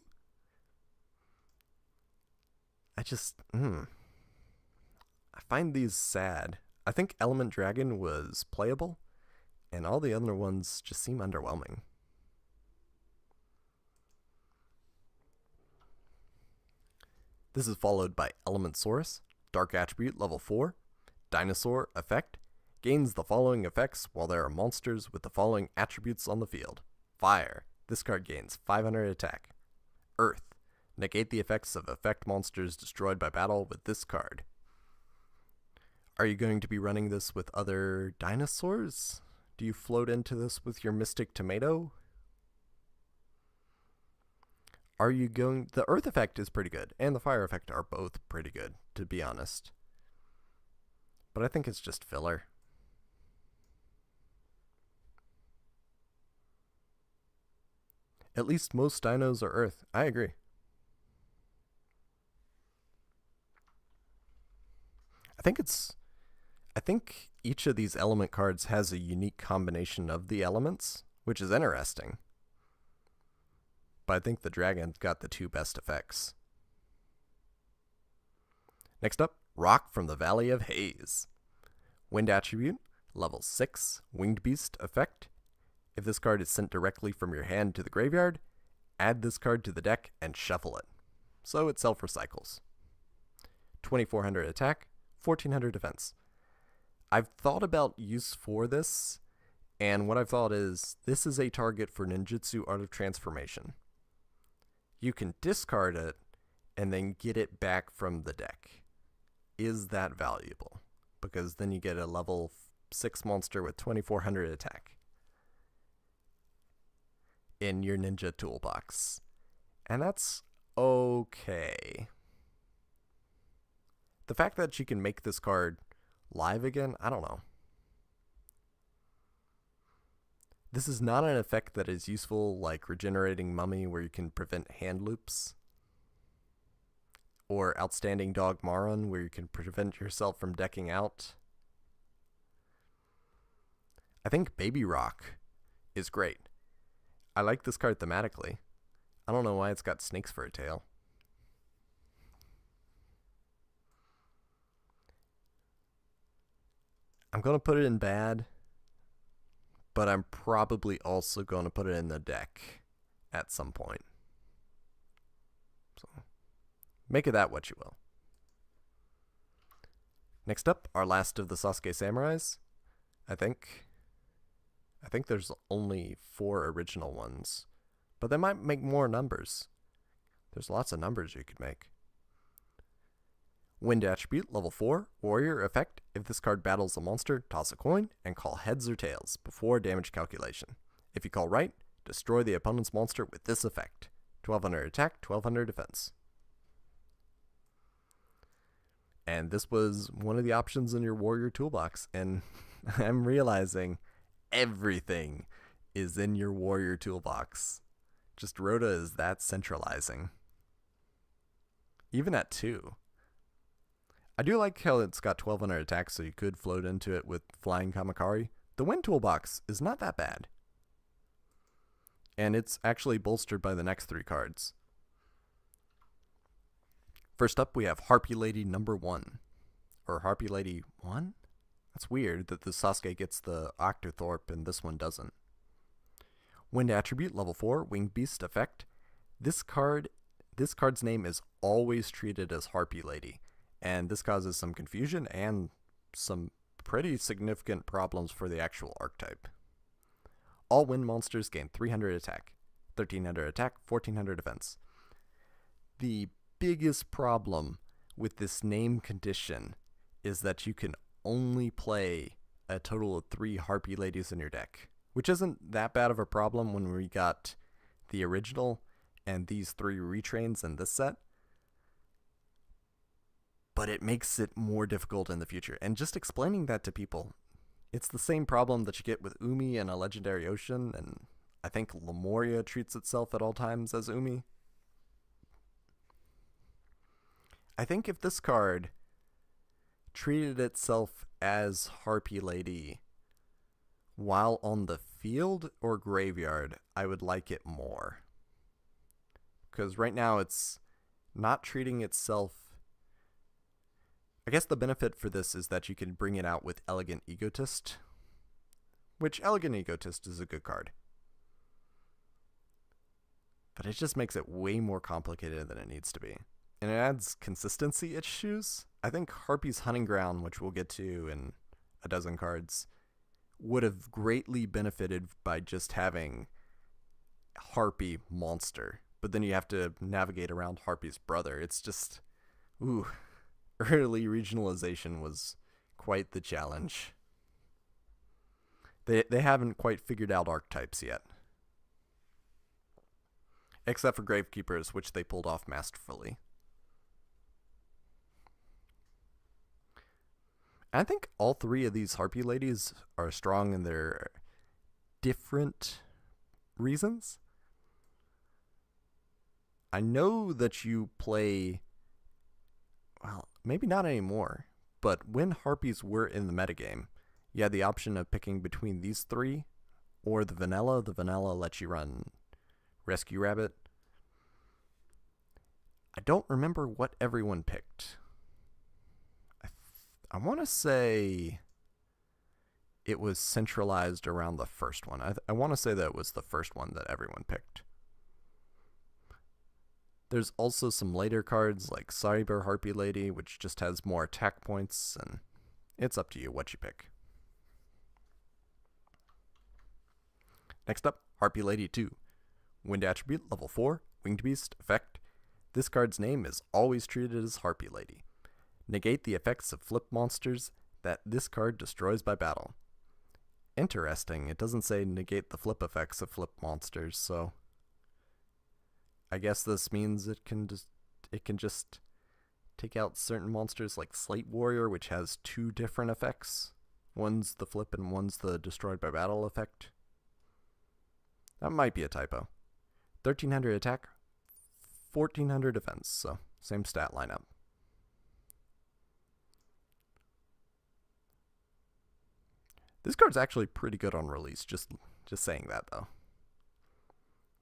[SPEAKER 1] I find these sad. I think Element Dragon was playable, and all the other ones just seem underwhelming. This is followed by Elementsaurus, Dark Attribute level 4, Dinosaur effect, gains the following effects while there are monsters with the following attributes on the field. Fire, this card gains 500 attack. Earth, negate the effects of effect monsters destroyed by battle with this card. Are you going to be running this with other dinosaurs? Do you float into this with your Mystic Tomato? are you going... The earth effect is pretty good, and the fire effect are both pretty good, to be honest. But I think it's just filler. At least most dinos are earth. I agree. I think each of these element cards has a unique combination of the elements, which is interesting. But I think the dragon's got the two best effects. Next up, Rock from the Valley of Haze. Wind attribute, level 6, Winged Beast effect. If this card is sent directly from your hand to the graveyard, add this card to the deck and shuffle it. So it self-recycles. 2400 attack, 1400 defense. I've thought about use for this, and what I've thought is this is a target for Ninjutsu Art of Transformation. You can discard it and then get it back from the deck. Is that valuable? Because then you get a level 6 monster with 2400 attack in your ninja toolbox. And that's okay. The fact that you can make this card live again, I don't know. This is not an effect that is useful like Regenerating Mummy, where you can prevent hand loops, or Outstanding Dog Maron, where you can prevent yourself from decking out. I think Baby Rock is great. I like this card thematically. I don't know why it's got snakes for a tail. I'm going to put it in bad, but I'm probably also going to put it in the deck at some point. So, make of that what you will. Next up, our last of the Sasuke Samurais. I think there's only 4 original ones, but they might make more numbers. There's lots of numbers you could make. Wind attribute, level 4, warrior effect. If this card battles a monster, toss a coin and call heads or tails before damage calculation. If you call right, destroy the opponent's monster with this effect. 1200 attack, 1200 defense. And this was one of the options in your warrior toolbox, and I'm realizing everything is in your warrior toolbox. Just Rhoda is that centralizing. Even at 2. I do like how it's got 1200 attack, so you could float into it with Flying Kamakari. The Wind toolbox is not that bad. And it's actually bolstered by the next 3 cards. First up, we have Harpie Lady number 1. Or Harpie Lady 1? That's weird that the Sasuke gets the Octothorpe and this one doesn't. Wind attribute, level 4, Winged Beast effect. This card's name is always treated as Harpie Lady, and this causes some confusion and some pretty significant problems for the actual archetype. All wind monsters gain 300 attack, 1300 attack, 1400 defense. The biggest problem with this name condition is that you can only play a total of 3 Harpie Ladies in your deck, which isn't that bad of a problem when we got the original and these 3 retrains in this set. But it makes it more difficult in the future. And just explaining that to people, it's the same problem that you get with Umi and a Legendary Ocean, and I think Lemuria treats itself at all times as Umi. I think if this card treated itself as Harpie Lady while on the field or graveyard, I would like it more. Because right now it's not treating itself. I guess the benefit for this is that you can bring it out with Elegant Egotist, which Elegant Egotist is a good card. But it just makes it way more complicated than it needs to be. And it adds consistency issues. I think Harpie's Hunting Ground, which we'll get to in a dozen cards, would have greatly benefited by just having Harpie monster. But then you have to navigate around Harpie's brother. It's just, ooh. Early regionalization was quite the challenge. They haven't quite figured out archetypes yet. Except for Gravekeepers, which they pulled off masterfully. I think all three of these Harpie ladies are strong in their different reasons. I know that you play, well, maybe not anymore, but when Harpies were in the metagame, you had the option of picking between these three or the vanilla. The vanilla lets you run Rescue Rabbit. I don't remember what everyone picked. I want to say it was centralized around the first one. I want to say that it was the first one that everyone picked. There's also some later cards like Cyber Harpie Lady, which just has more attack points, and it's up to you what you pick. Next up, Harpie Lady 2. Wind Attribute, level 4, Winged Beast, effect. This card's name is always treated as Harpie Lady. Negate the effects of flip monsters that this card destroys by battle. Interesting, it doesn't say negate the flip effects of flip monsters, so I guess this means it can just take out certain monsters like Slate Warrior, which has two different effects. One's the flip and one's the destroyed by battle effect. That might be a typo. 1300 attack, 1400 defense, so same stat lineup. This card's actually pretty good on release, just saying that though.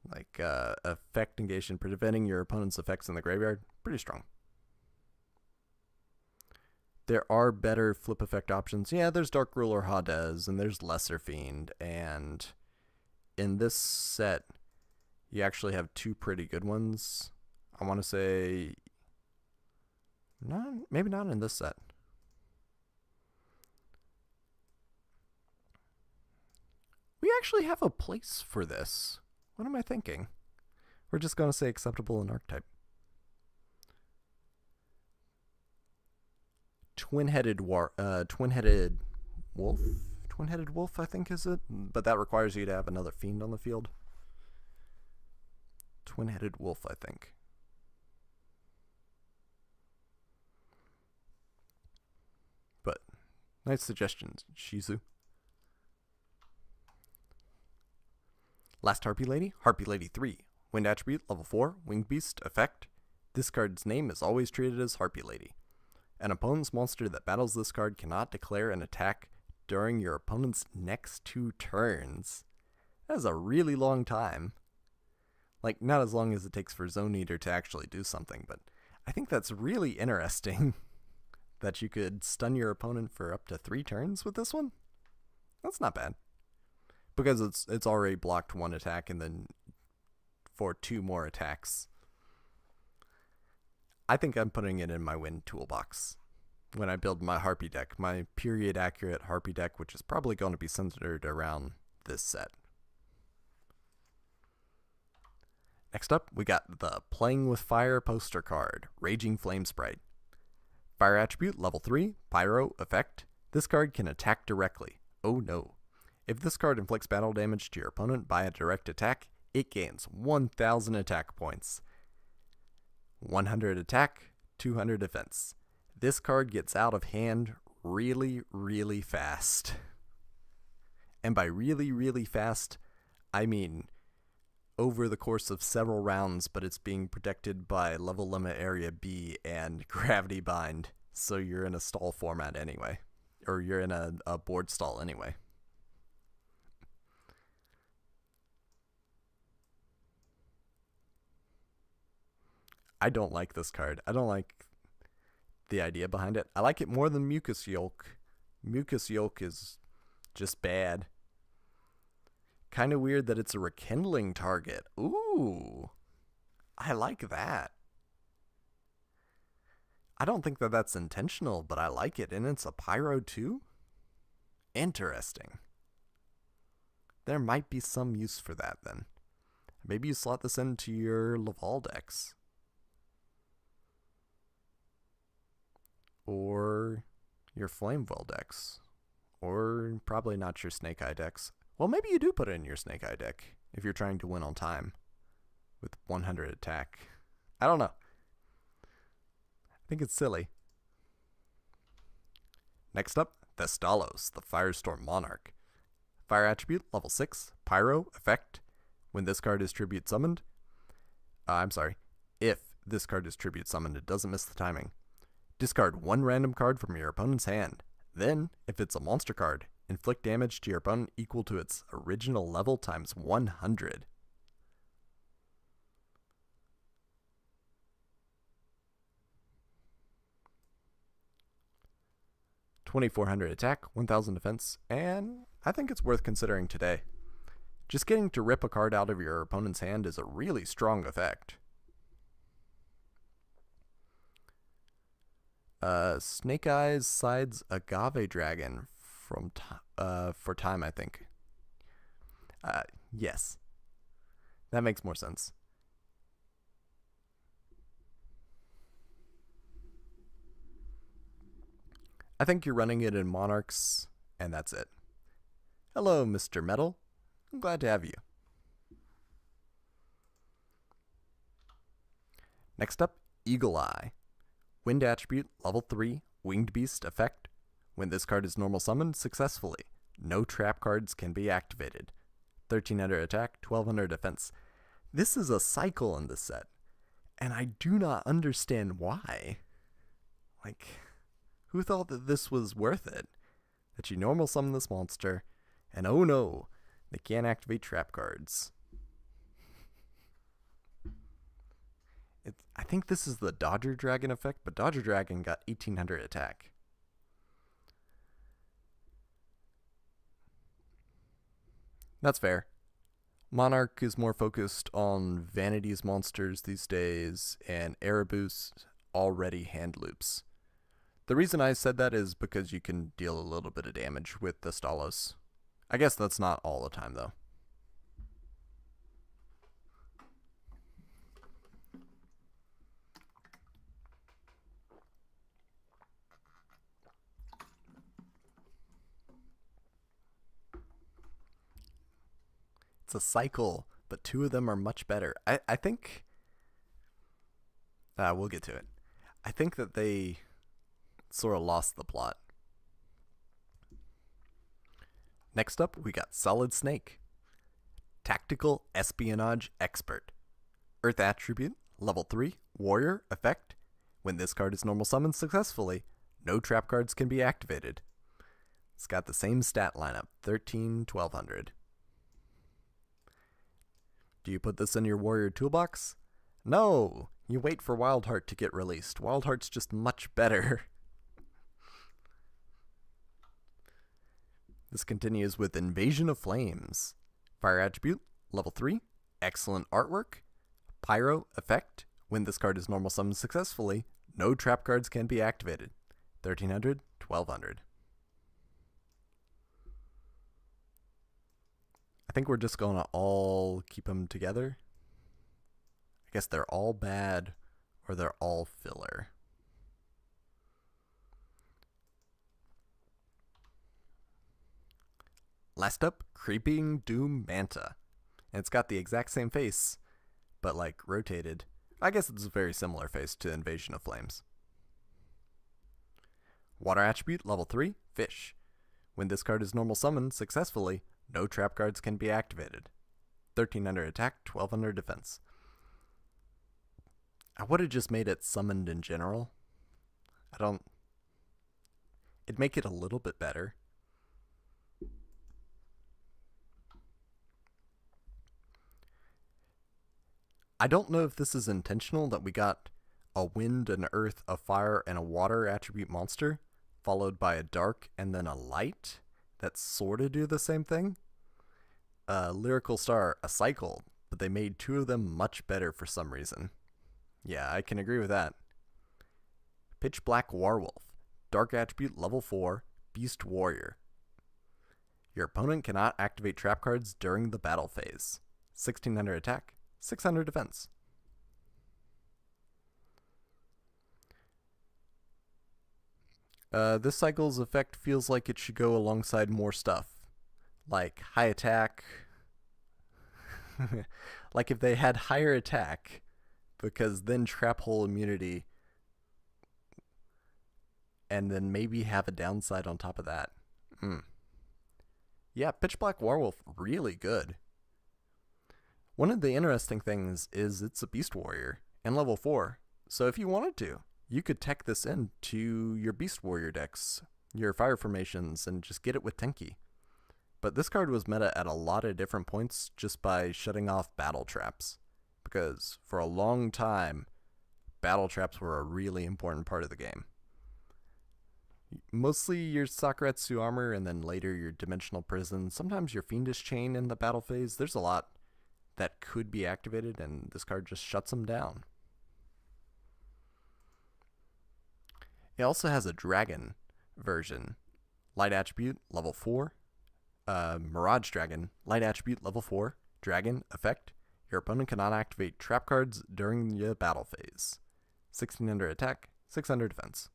[SPEAKER 1] Like, effect negation, preventing your opponent's effects in the graveyard, pretty strong. There are better flip effect options. Yeah, there's Dark Ruler Hades, and there's Lesser Fiend, and in this set, you actually have two pretty good ones. I want to say, maybe not in this set. We actually have a place for this. What am I thinking? We're just going to say acceptable in archetype. Twin-headed wolf? Twin-headed wolf, I think is it? But that requires you to have another fiend on the field. Twin-headed wolf, I think. But nice suggestions, Shizu. Last Harpie Lady, Harpie Lady 3. Wind Attribute, level 4, Winged Beast, effect. This card's name is always treated as Harpie Lady. An opponent's monster that battles this card cannot declare an attack during your opponent's next 2 turns. That is a really long time. Like, not as long as it takes for Zone Eater to actually do something, but I think that's really interesting that you could stun your opponent for up to 3 turns with this one. That's not bad. Because it's already blocked 1 attack and then for 2 more attacks. I think I'm putting it in my win toolbox when I build my Harpie deck, my period accurate Harpie deck, which is probably going to be centered around this set. Next up, we got the Playing with Fire poster card, Raging Flame Sprite. Fire attribute, level 3, Pyro, effect. This card can attack directly. Oh no. If this card inflicts battle damage to your opponent by a direct attack, it gains 1000 attack points. 100 attack, 200 defense. This card gets out of hand really, really fast. And by really, really fast, I mean over the course of several rounds, but it's being protected by Level Limit Area B and Gravity Bind, so you're in a stall format anyway. Or you're in a board stall anyway. I don't like this card. I don't like the idea behind it. I like it more than Mucus Yolk. Mucus Yolk is just bad. Kind of weird that it's a rekindling target. Ooh, I like that. I don't think that that's intentional, but I like it. And it's a Pyro too? Interesting. There might be some use for that then. Maybe you slot this into your Laval decks. Or your Flamewell decks. Or probably not your Snake Eye decks. Well, maybe you do put it in your Snake Eye deck if you're trying to win on time. with 100 attack. I don't know. I think it's silly. Next up, Thestalos, the Firestorm Monarch. Fire attribute, level 6, Pyro, effect. When this card is tribute summoned, if this card is tribute summoned, it doesn't miss the timing. Discard one random card from your opponent's hand. Then, if it's a monster card, inflict damage to your opponent equal to its original level times 100. $2,400 attack, 1,000 defense, and I think it's worth considering today. Just getting to rip a card out of your opponent's hand is a really strong effect. Snake Eyes sides Agave Dragon for time, I think. Yes. That makes more sense. I think you're running it in Monarchs, and that's it. Hello, Mr. Metal. I'm glad to have you. Next up, Eagle Eye. Wind attribute, level 3, Winged Beast effect. When this card is normal summoned successfully, no trap cards can be activated. 1,300 attack, 1,200 defense. This is a cycle in this set, and I do not understand why. Like, who thought that this was worth it? That you normal summon this monster, and oh no, they can't activate trap cards. I think this is the Dodger Dragon effect, but Dodger Dragon got 1,800 attack. That's fair. Monarch is more focused on Vanity's monsters these days, and Erebus already hand loops. The reason I said that is because you can deal a little bit of damage with the Stalos. I guess that's not all the time, though. It's a cycle, but two of them are much better. I think... we'll get to it. I think that they sort of lost the plot. Next up, we got Solid Snake. Tactical Espionage Expert. Earth attribute, level 3, Warrior, effect. When this card is normal summoned successfully, no trap cards can be activated. It's got the same stat lineup, 1,300-1,200. Do you put this in your Warrior toolbox? No! You wait for Wildheart to get released. Wildheart's just much better. This continues with Invasion of Flames. Fire attribute, level 3, excellent artwork. Pyro, effect. When this card is normal summoned successfully, no trap cards can be activated. 1,300-1,200. I think we're just going to all keep them together. I guess they're all bad or they're all filler. Last up, Creeping Doom Manta. And it's got the exact same face, but like rotated. I guess it's a very similar face to Invasion of Flames. Water attribute, level 3, Fish. When this card is normal summoned successfully, no trap cards can be activated. 1,300 attack, 1,200 defense. I would have just made it summoned in general. It'd make it a little bit better. I don't know if this is intentional that we got a wind, an earth, a fire, and a water attribute monster, followed by a dark and then a light that sort of do the same thing. Lyrical Star, a cycle, but they made two of them much better for some reason. Yeah, I can agree with that. Pitch Black Warwolf, dark attribute level 4, Beast Warrior. Your opponent cannot activate trap cards during the battle phase. 1,600 attack, 600 defense. This cycle's effect feels like it should go alongside more stuff, like high attack, Like if they had higher attack, because then trap hole immunity, and then maybe have a downside on top of that. Yeah, Pitch Black Warwolf, really good. One of the interesting things is it's a Beast Warrior and level 4. So if you wanted to, you could tech this into your Beast Warrior decks, your fire formations, and just get it with Tenki. But this card was meta at a lot of different points just by shutting off battle traps. Because for a long time, battle traps were a really important part of the game. Mostly your Sakuretsu armor, and then later your Dimensional Prison, sometimes your Fiendish Chain in the battle phase. There's a lot that could be activated, and this card just shuts them down. It also has a dragon version. Light Attribute, level 4. Mirage Dragon, Light Attribute, level 4. Dragon, effect. Your opponent cannot activate trap cards during the battle phase. 1600 attack, 600 defense.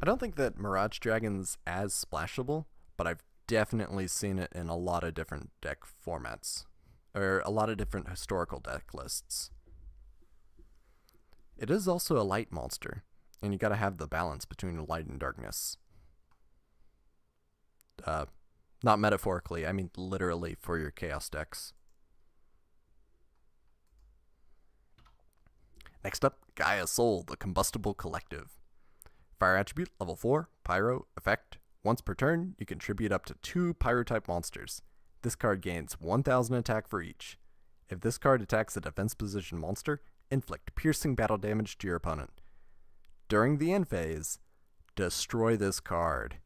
[SPEAKER 1] I don't think that Mirage Dragon's as splashable, but I've definitely seen it in a lot of different deck formats, or a lot of different historical deck lists. It is also a light monster, and you gotta have the balance between light and darkness. Not metaphorically, I mean literally for your chaos decks. Next up, Gaia Soul, the Combustible Collective. Fire Attribute, level 4, Pyro, effect. Once per turn, you contribute up to 2 Pyro-type monsters. This card gains 1000 attack for each. If this card attacks a defense position monster, inflict piercing battle damage to your opponent. During the end phase, destroy this card.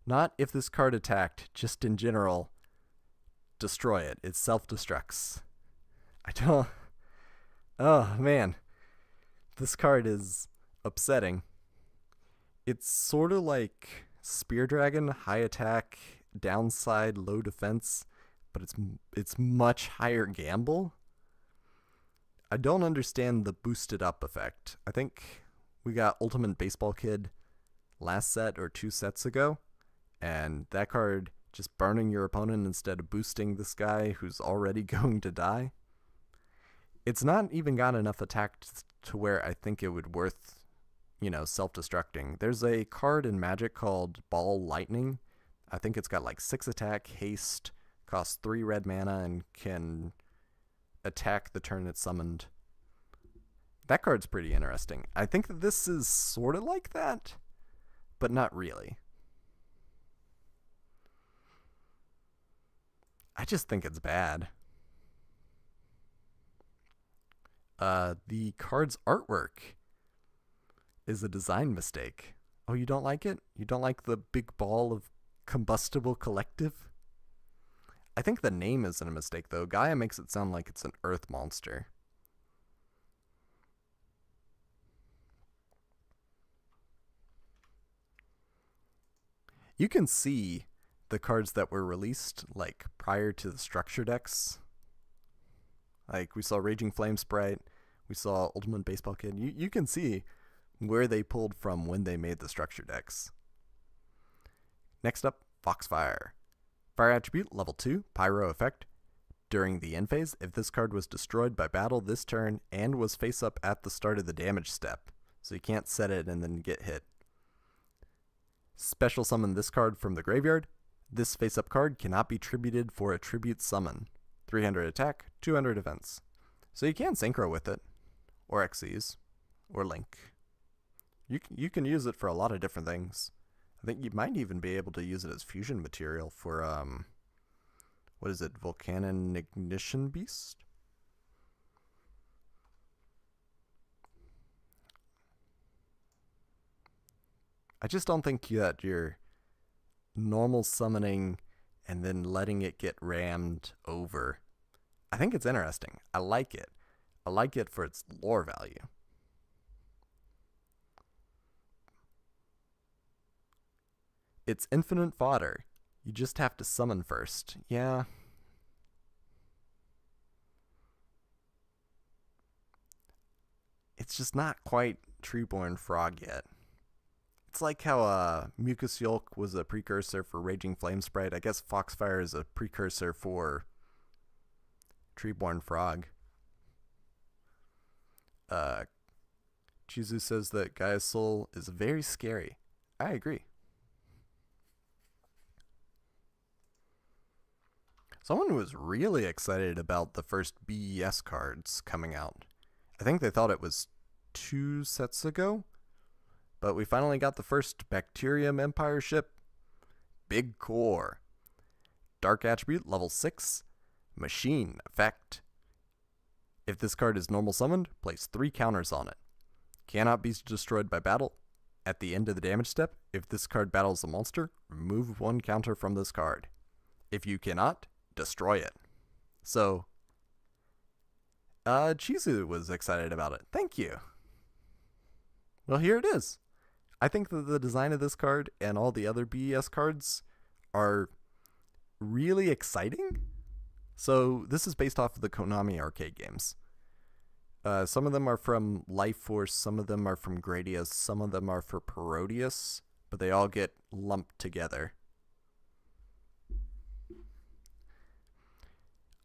[SPEAKER 1] Not if this card attacked, just in general, destroy it. It self-destructs. Oh, man. This card is upsetting. It's sort of like Spear Dragon, high attack, downside, low defense, but it's much higher gamble. I don't understand the boosted up effect. I think we got Ultimate Baseball Kid last set or 2 sets ago, and that card just burning your opponent instead of boosting this guy who's already going to die. It's not even got enough attack to where I think it would worth, self-destructing. There's a card in Magic called Ball Lightning. I think it's got like 6 attack, haste, costs 3 red mana, and can attack the turn it's summoned. That card's pretty interesting. I think that this is sort of like that, but not really. I just think it's bad. The card's artwork is a design mistake. Oh, you don't like it? You don't like the big ball of Combustible Collective? I think the name isn't a mistake, though. Gaia makes it sound like it's an earth monster. You can see the cards that were released, like, prior to the structure decks. Like, we saw Raging Flame Sprite, we saw Ultimate Baseball Kid. You can see where they pulled from when they made the structure decks. Next up, Foxfire. Fire Attribute, level 2, Pyro effect. During the end phase, if this card was destroyed by battle this turn and was face up at the start of the damage step, so you can't set it and then get hit. Special summon this card from the graveyard. This face up card cannot be tributed for a tribute summon. 300 attack, 200 defense. So you can synchro with it, or Xyz, or Link. You can use it for a lot of different things. I think you might even be able to use it as fusion material for, what is it, Volcanon Ignition Beast? I just don't think that you're normal summoning and then letting it get rammed over. I think it's interesting. I like it. I like it for its lore value. It's infinite fodder. You just have to summon first. Yeah. It's just not quite Treeborn Frog yet. It's like how Mucus Yolk was a precursor for Raging Flame Sprite. I guess Foxfire is a precursor for Treeborn Frog. Chizu says that Gaia's Soul is very scary. I agree. Someone was really excited about the first BES cards coming out. I think they thought it was 2 sets ago, but we finally got the first Bacterium Empire ship. Big Core. Dark Attribute, level 6. Machine effect. If this card is normal summoned, place 3 counters on it. Cannot be destroyed by battle. At the end of the damage step, if this card battles a monster, remove 1 counter from this card. If you cannot, destroy it. So, Chizu was excited about it. Thank you. Well, here it is. I think that the design of this card and all the other BES cards are really exciting. So this is based off of the Konami arcade games. Some of them are from Life Force, some of them are from Gradius, some of them are for Parodius, but they all get lumped together.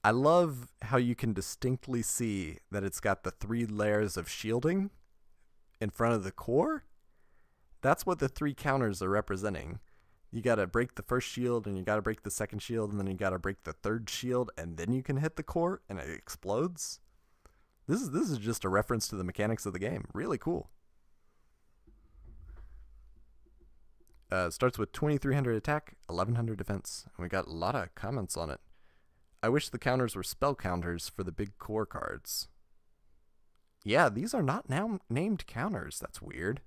[SPEAKER 1] I love how you can distinctly see that it's got the 3 layers of shielding in front of the core. That's what the 3 counters are representing. You gotta break the first shield, and you gotta break the second shield, and then you gotta break the third shield, and then you can hit the core, and it explodes. This is just a reference to the mechanics of the game. Really cool. It starts with 2300 attack, 1100 defense, and we got a lot of comments on it. I wish the counters were spell counters for the big core cards. Yeah, these are not now named counters. That's weird.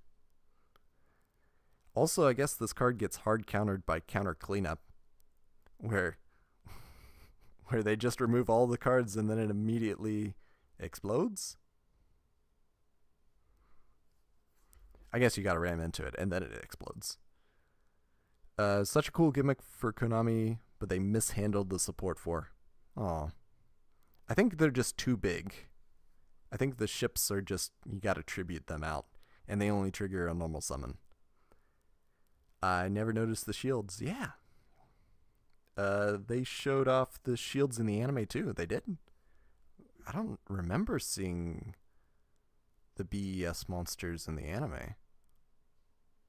[SPEAKER 1] Also, I guess this card gets hard countered by counter cleanup, where they just remove all the cards and then it immediately explodes. I guess you gotta ram into it and then it explodes. Such a cool gimmick for Konami, but they mishandled the support for. Oh, I think they're just too big. I think the ships are just, you gotta tribute them out, and they only trigger a normal summon. I never noticed the shields. Yeah. They showed off the shields in the anime too. They did. I don't remember seeing the BES monsters in the anime.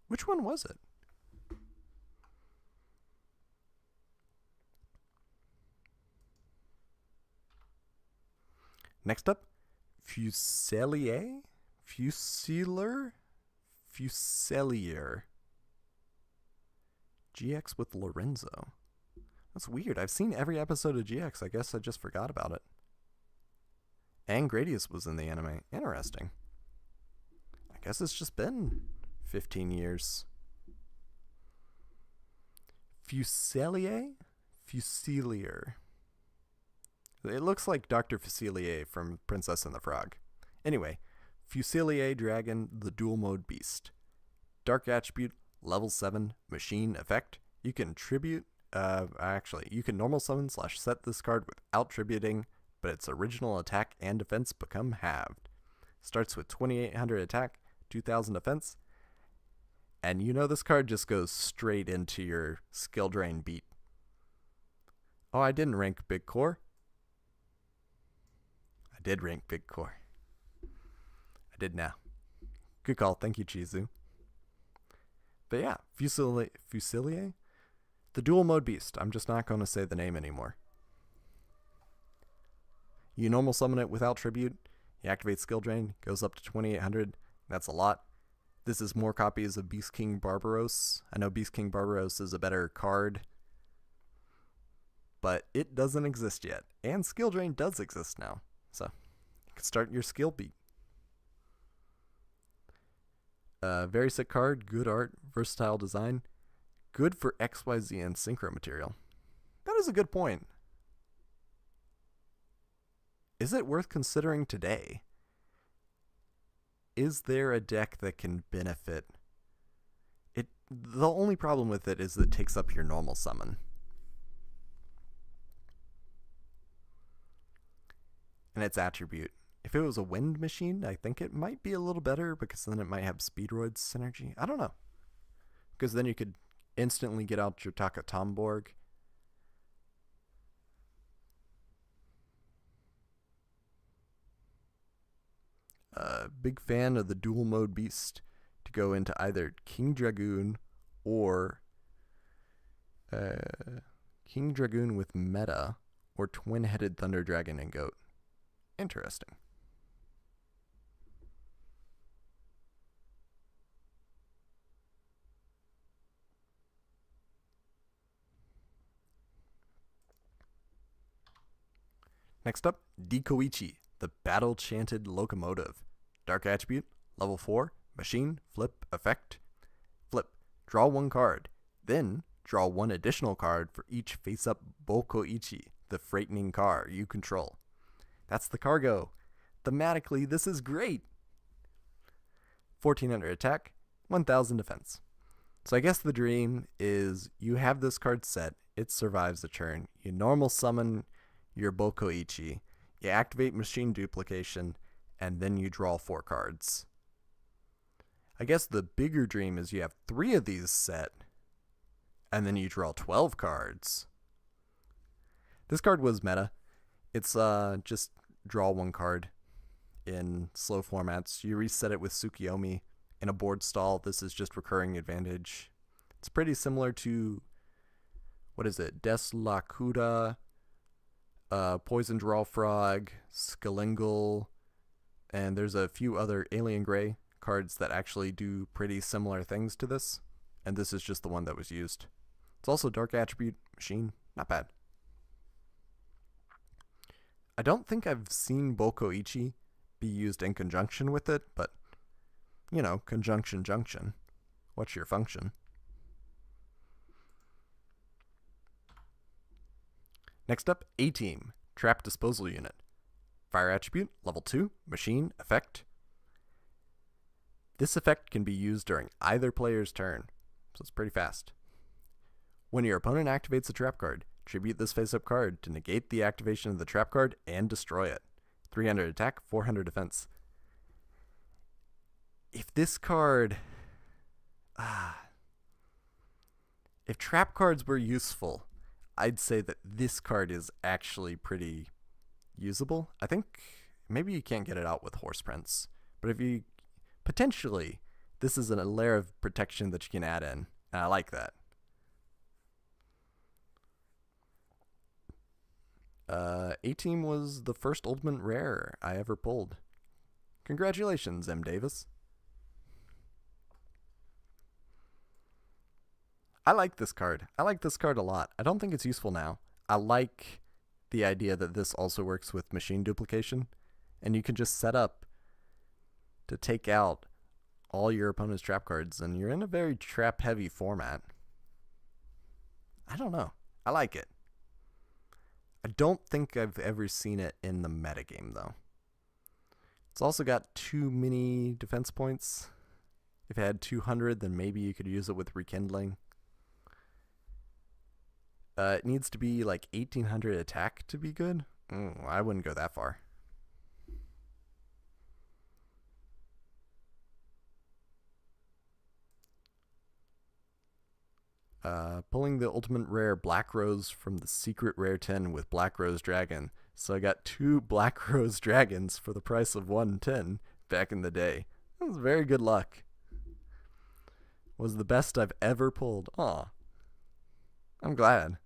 [SPEAKER 1] Which one was it? Next up, Fusilier? Fusilier? GX with Lorenzo. That's weird. I've seen every episode of GX. I guess I just forgot about it. And Gradius was in the anime. Interesting. I guess it's just been 15 years. Fusilier? Fusilier. It looks like Dr. Fusilier from Princess and the Frog. Anyway, Fusilier Dragon, the dual mode beast. Dark attribute, level 7, machine effect. You can tribute, you can normal summon / set this card without tributing, but its original attack and defense become halved. Starts with 2800 attack, 2000 defense, and you know this card just goes straight into your skill drain beat. Oh, I didn't rank Big Core. I did rank Big Core. I did now. Good call. Thank you, Chizu. But yeah, Fusilier? The dual mode beast. I'm just not going to say the name anymore. You normal summon it without tribute. You activate skill drain. Goes up to 2800. That's a lot. This is more copies of Beast King Barbaros. I know Beast King Barbaros is a better card, but it doesn't exist yet. And skill drain does exist now. So you can start your skill beat. Very sick card, good art, versatile design, good for XYZ and synchro material. That is a good point. Is it worth considering today? Is there a deck that can benefit? The only problem with it is that it takes up your normal summon. And its attribute. If it was a wind machine, I think it might be a little better because then it might have Speedroid's synergy. I don't know. because then you could instantly get out your Taka Tomborg. Big fan of the dual mode beast to go into either King Dragoon or King Dragoon with Meta or Twin-Headed Thunder Dragon and Goat. Interesting. Next up, Dekoichi, the Battle-Chanted Locomotive. Dark Attribute, level 4, Machine, Flip, Effect. Flip, draw 1 card. Then, draw 1 additional card for each face-up Bokoichi, the Freightening car you control. That's the cargo. Thematically, this is great. 1400 attack, 1000 defense. So I guess the dream is you have this card set, it survives a turn. You normal summon your Bokoichi, you activate Machine Duplication, and then you draw 4 cards. I guess the bigger dream is you have 3 of these set, and then you draw 12 cards. This card was meta. It's just draw 1 card in slow formats. You reset it with Tsukiyomi. In a board stall, this is just recurring advantage. It's pretty similar to, what is it, Deslakuda, Poison Draw Frog, Skalingal, and there's a few other Alien Gray cards that actually do pretty similar things to this, and this is just the one that was used. It's also Dark Attribute, Machine, not bad. I don't think I've seen Bokoichi be used in conjunction with it, but, you know, conjunction junction. What's your function? Next up, A-Team, Trap Disposal Unit. Fire Attribute, level 2, Machine, Effect. This effect can be used during either player's turn, so it's pretty fast. When your opponent activates a trap card, tribute this face-up card to negate the activation of the trap card and destroy it. 300 attack, 400 defense. If this card... if trap cards were useful, I'd say that this card is actually pretty usable. I think maybe you can't get it out with Horse Prince, but if you potentially, this is a layer of protection that you can add in, and I like that. A-Team was the first Ultimate Rare I ever pulled. Congratulations, M. Davis. I like this card. I like this card a lot. I don't think it's useful now. I like the idea that this also works with Machine Duplication, and you can just set up to take out all your opponent's trap cards, and you're in a very trap-heavy format. I don't know. I like it. I don't think I've ever seen it in the metagame, though. It's also got too many defense points. If it had 200, then maybe you could use it with Rekindling. It needs to be like 1800 attack to be good. I wouldn't go that far. Pulling the ultimate rare Black Rose from the secret rare 10 with Black Rose Dragon. So I got 2 Black Rose Dragons for the price of 110 back in the day. That was very good luck. Was the best I've ever pulled. Aw. I'm glad.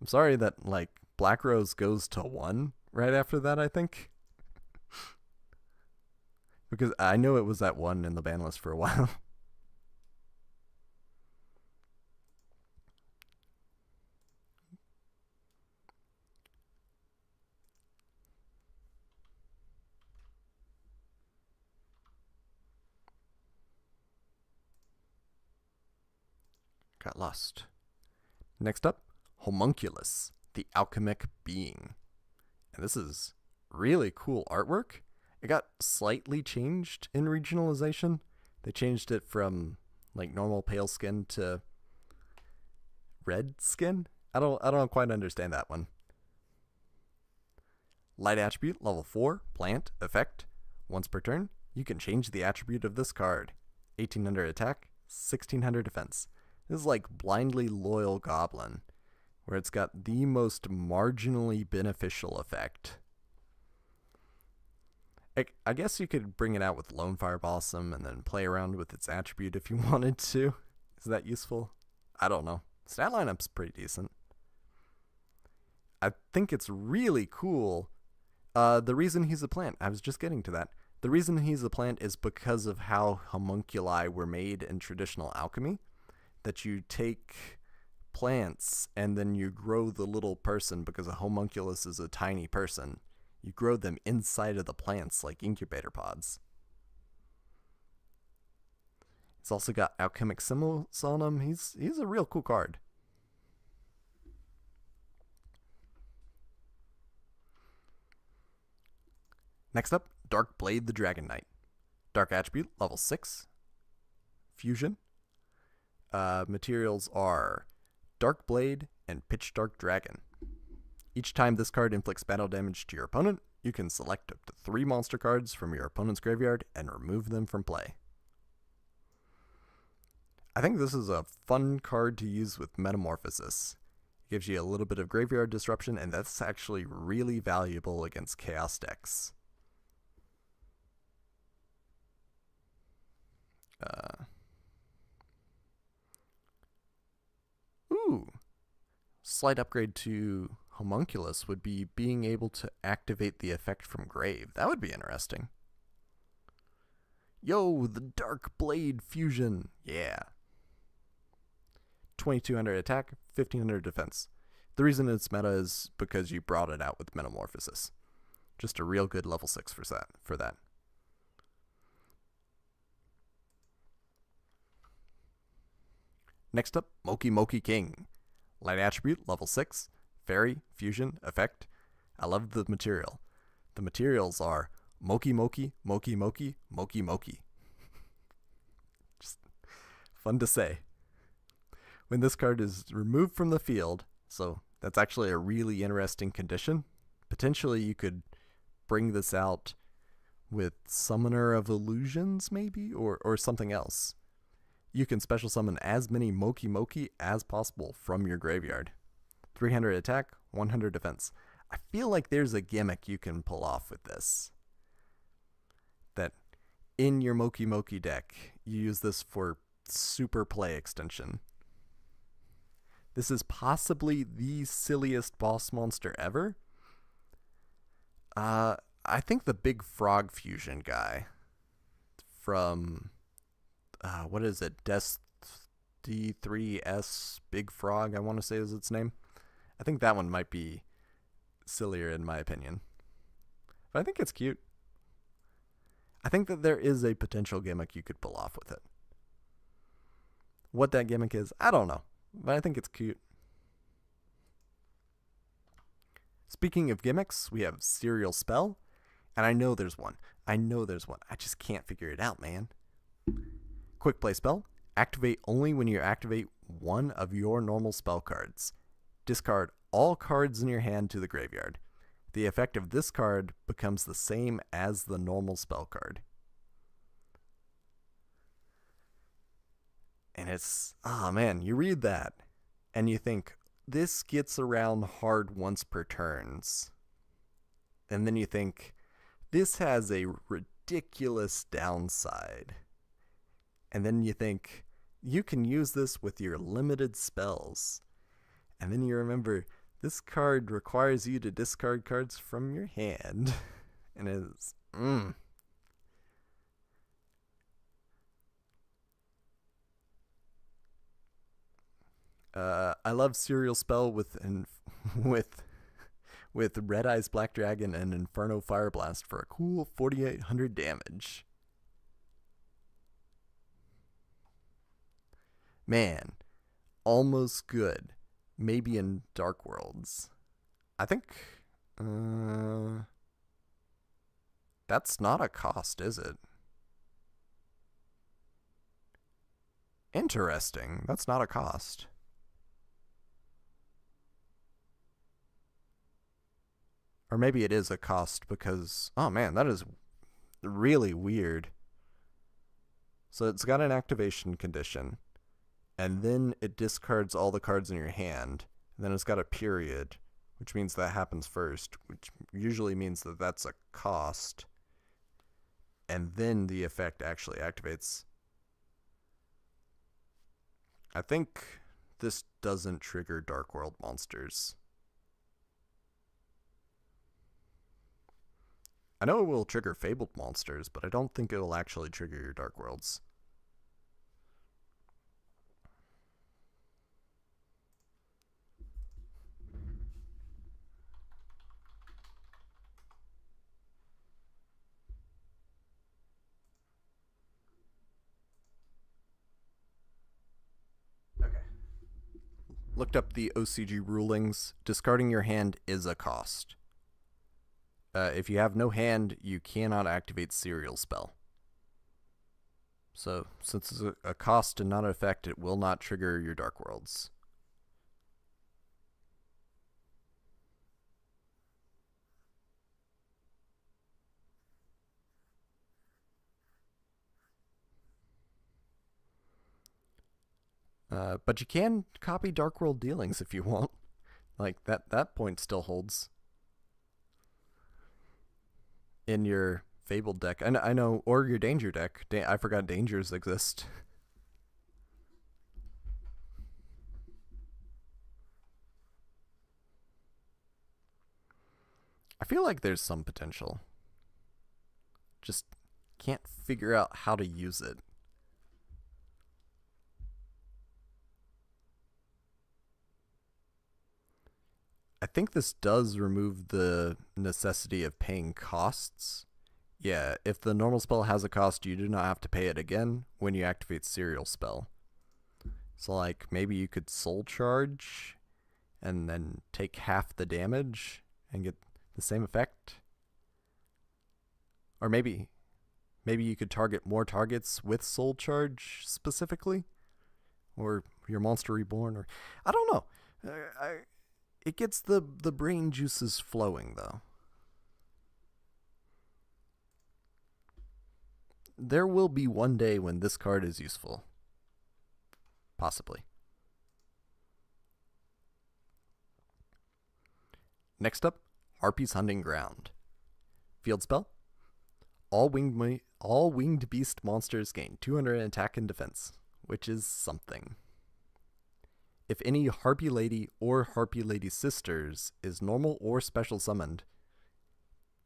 [SPEAKER 1] I'm sorry that, like, Black Rose goes to 1 right after that, I think. Because I know it was at 1 in the ban list for a while. Got lost. Next up, Homunculus, the Alchemic Being. And this is really cool artwork. It got slightly changed in regionalization. They changed it from like normal pale skin to red skin. I don't quite understand that one. Light attribute, level 4, plant, effect. Once per turn, you can change the attribute of this card. 1800 attack, 1600 defense. This is like Blindly Loyal Goblin, where it's got the most marginally beneficial effect. I guess you could bring it out with Lone Fire Blossom and then play around with its attribute if you wanted to. Is that useful? I don't know. Stat lineup's pretty decent. I think it's really cool. The reason he's a plant, I was just getting to that. The reason he's a plant is because of how homunculi were made in traditional alchemy. That you take plants and then you grow the little person, because a homunculus is a tiny person. You grow them inside of the plants like incubator pods. It's also got alchemic symbols on him. He's a real cool card. Next up, Dark Blade the Dragon Knight. Dark attribute, level 6. Fusion. Materials are Dark Blade and Pitch Dark Dragon. Each time this card inflicts battle damage to your opponent, you can select up to 3 monster cards from your opponent's graveyard and remove them from play. I think this is a fun card to use with Metamorphosis. It gives you a little bit of graveyard disruption, and that's actually really valuable against Chaos decks. Slight upgrade to Homunculus would be being able to activate the effect from Grave. That would be interesting. Yo, the Dark Blade Fusion. Yeah. 2200 attack, 1500 defense. The reason it's meta is because you brought it out with Metamorphosis. Just a real good level 6 for that. Next up, Moki Moki King. Light attribute, level 6. Fairy, fusion, effect. I love the material. The materials are Moki Moki, Moki Moki, Moki Moki. Just fun to say. When this card is removed from the field, so that's actually a really interesting condition. Potentially you could bring this out with Summoner of Illusions, maybe, or something else. You can special summon as many Moki Moki as possible from your graveyard. 300 attack, 100 defense. I feel like there's a gimmick you can pull off with this. That in your Moki Moki deck, you use this for super play extension. This is possibly the silliest boss monster ever. I think the Big Frog Fusion guy from... what is it? D3S Big Frog, I want to say is its name. I think that one might be sillier in my opinion. But I think it's cute. I think that there is a potential gimmick you could pull off with it. What that gimmick is, I don't know. But I think it's cute. Speaking of gimmicks, we have Serial Spell. And I know there's one. I just can't figure it out, man. Quick play spell. Activate only when you activate one of your normal spell cards. Discard all cards in your hand to the graveyard. The effect of this card becomes the same as the normal spell card. And it's, oh man, you read that and you think, this gets around hard once per turns. And then you think, this has a ridiculous downside. And then you think, you can use this with your limited spells. And then you remember, this card requires you to discard cards from your hand. And it's, I love Serial Spell with Red Eyes Black Dragon and Inferno Fire Blast for a cool 4,800 damage. Man, almost good. Maybe in Dark Worlds. I think that's not a cost, is it? Interesting. That's not a cost. Or maybe it is a cost because, oh man, that is really weird. So it's got an activation condition. and then it discards all the cards in your hand, and then it's got a period, which means that happens first, which usually means that that's a cost, and then the effect actually activates. I think this doesn't trigger Dark World monsters. I know it will trigger Fabled monsters, but I don't think it will actually trigger your Dark Worlds. Okay. Looked up the OCG rulings. Discarding your hand is a cost. If you have no hand, you cannot activate Serial Spell. So, since it's a cost and not an effect, it will not trigger your Dark Worlds. But you can copy Dark World dealings if you want. Like, that point still holds. In your Fabled deck. I know, or your Danger deck. I forgot Dangers exist. I feel like there's some potential. Just can't figure out how to use it. I think this does remove the necessity of paying costs. Yeah, if the normal spell has a cost, you do not have to pay it again when you activate Serial Spell. So, like, maybe you could Soul Charge and then take half the damage and get the same effect. Or maybe you could target more targets with Soul Charge specifically. Or your Monster Reborn, or I don't know. It gets the brain juices flowing, though. There will be one day when this card is useful. Possibly. Next up, Harpie's Hunting Ground. Field spell. All winged beast monsters gain 200 attack and defense, which is something. If any Harpie Lady or Harpie Lady Sisters is normal or special summoned,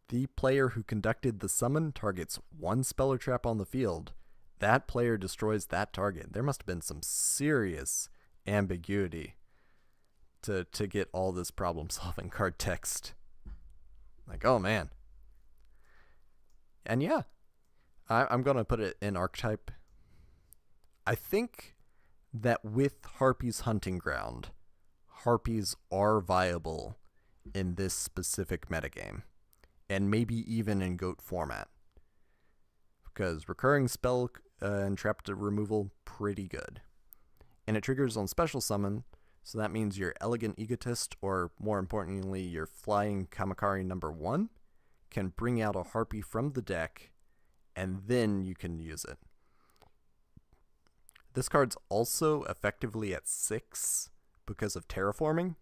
[SPEAKER 1] the player who conducted the summon targets one spell or trap on the field. That player destroys that target. There must have been some serious ambiguity to get all this problem-solving card text. Like, oh man. And yeah, I'm going to put it in archetype. I think that with Harpie's Hunting Ground, Harpies are viable in this specific metagame, and maybe even in GOAT format. Because recurring spell and trap removal, pretty good. And it triggers on special summon, so that means your Elegant Egotist, or more importantly, your Flying Kamakari number 1, can bring out a Harpie from the deck, and then you can use it. This card's also effectively at 6 because of terraforming,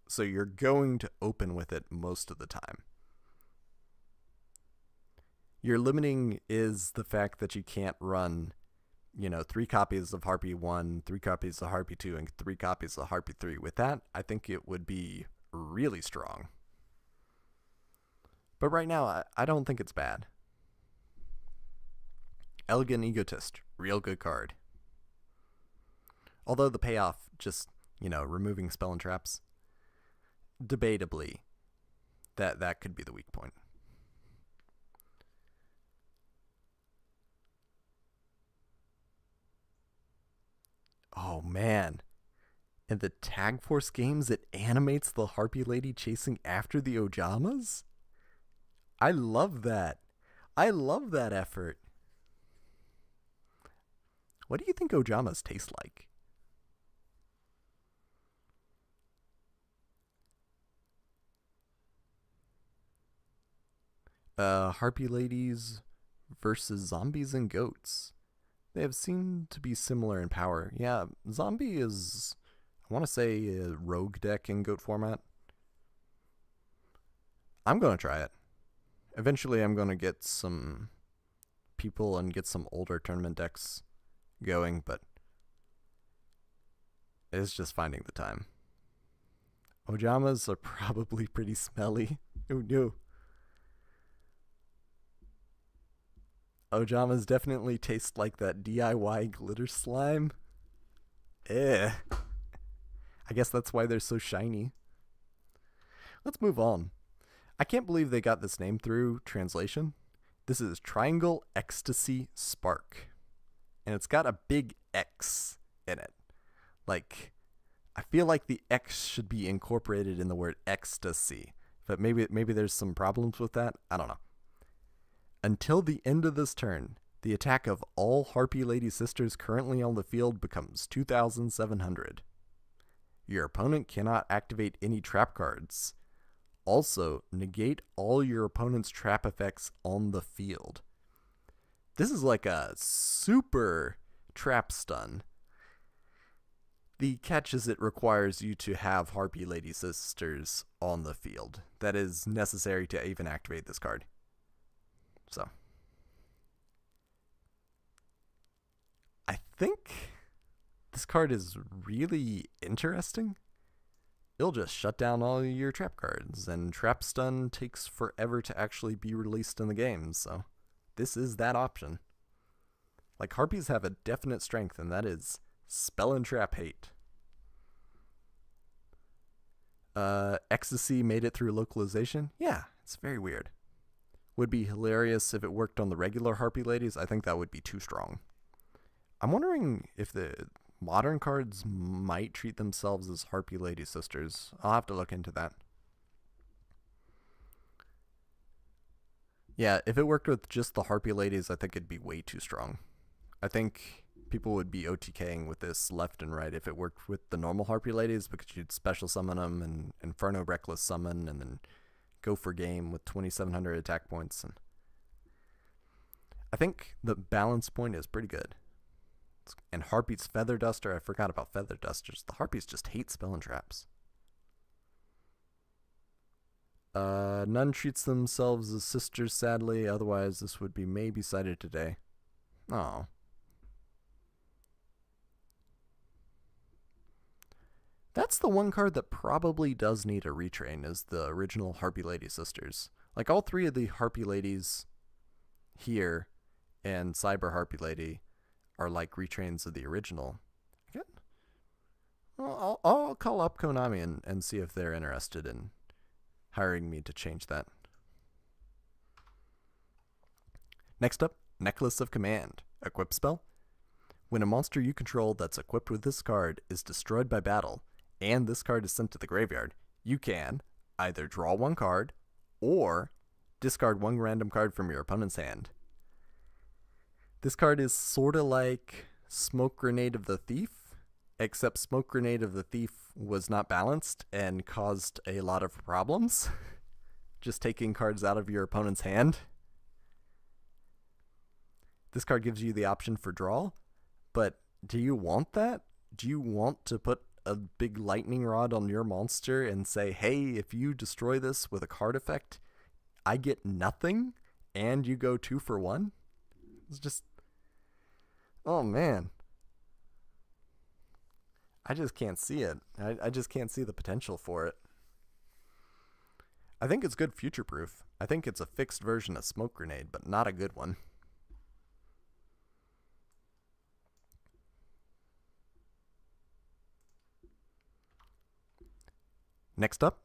[SPEAKER 1] so you're going to open with it most of the time. Your limiting is the fact that you can't run, 3 copies of Harpie 1, 3 copies of Harpie 2, and 3 copies of Harpie 3. With that, I think it would be really strong. But right now, I don't think it's bad. Elegant Egotist, real good card. Although the payoff, just, removing spell and traps, debatably, that could be the weak point. Oh man. In the Tag Force games, it animates the Harpie Lady chasing after the Ojamas? I love that. I love that effort. What do you think Ojamas taste like? Harpie Ladies versus Zombies and Goats. They have seemed to be similar in power. Yeah, Zombie is, I want to say, a rogue deck in GOAT format. I'm going to try it. Eventually, I'm going to get some people and get some older tournament decks going, but it's just finding the time. Ojamas are probably pretty smelly. Oh no. Ojamas definitely taste like that DIY glitter slime. Eh. I guess that's why they're so shiny. Let's move on. I can't believe they got this name through translation. This is Triangle Ecstasy Spark. And it's got a big X in it. Like, I feel like the X should be incorporated in the word ecstasy. But maybe there's some problems with that. I don't know. Until the end of this turn, the attack of all Harpie Lady Sisters currently on the field becomes 2,700. Your opponent cannot activate any trap cards. Also, negate all your opponent's trap effects on the field. This is like a super trap stun. The catch is it requires you to have Harpie Lady Sisters on the field. That is necessary to even activate this card. So, I think this card is really interesting. It'll just shut down all your trap cards, and Trap Stun takes forever to actually be released in the game, so this is that option. Like, Harpies have a definite strength, and that is Spell and Trap Hate. Ecstasy made it through localization? Yeah, it's very weird. Would be hilarious if it worked on the regular Harpie Ladies. I think that would be too strong. I'm wondering if the modern cards might treat themselves as Harpie Lady Sisters. I'll have to look into that. Yeah, if it worked with just the Harpie Ladies, I think it'd be way too strong. I think people would be OTKing with this left and right if it worked with the normal Harpie Ladies, because you'd special summon them and Inferno Reckless summon and then go for game with 2,700 attack points. And I think the balance point is pretty good. And Harpie's Feather Duster, I forgot about Feather Dusters. The Harpies just hate spell and traps. None treats themselves as sisters, sadly. Otherwise, this would be maybe cited today. Oh. That's the one card that probably does need a retrain, is the original Harpie Lady Sisters. Like, all three of the Harpie Ladies here and Cyber Harpie Lady are like retrains of the original. Okay. Well, I'll call up Konami and see if they're interested in hiring me to change that. Next up, Necklace of Command. Equip spell. When a monster you control that's equipped with this card is destroyed by battle, and this card is sent to the graveyard, you can either draw one card or discard one random card from your opponent's hand. This card is sort of like Smoke Grenade of the Thief, except Smoke Grenade of the Thief was not balanced and caused a lot of problems. Just taking cards out of your opponent's hand. This card gives you the option for draw, but do you want that? Do you want to put a big lightning rod on your monster and say, hey, if you destroy this with a card effect, I get nothing and you go 2 for 1? It's just, oh man. I just can't see it. I just can't see the potential for it. I think it's good future proof. I think it's a fixed version of Smoke Grenade, but not a good one. Next up,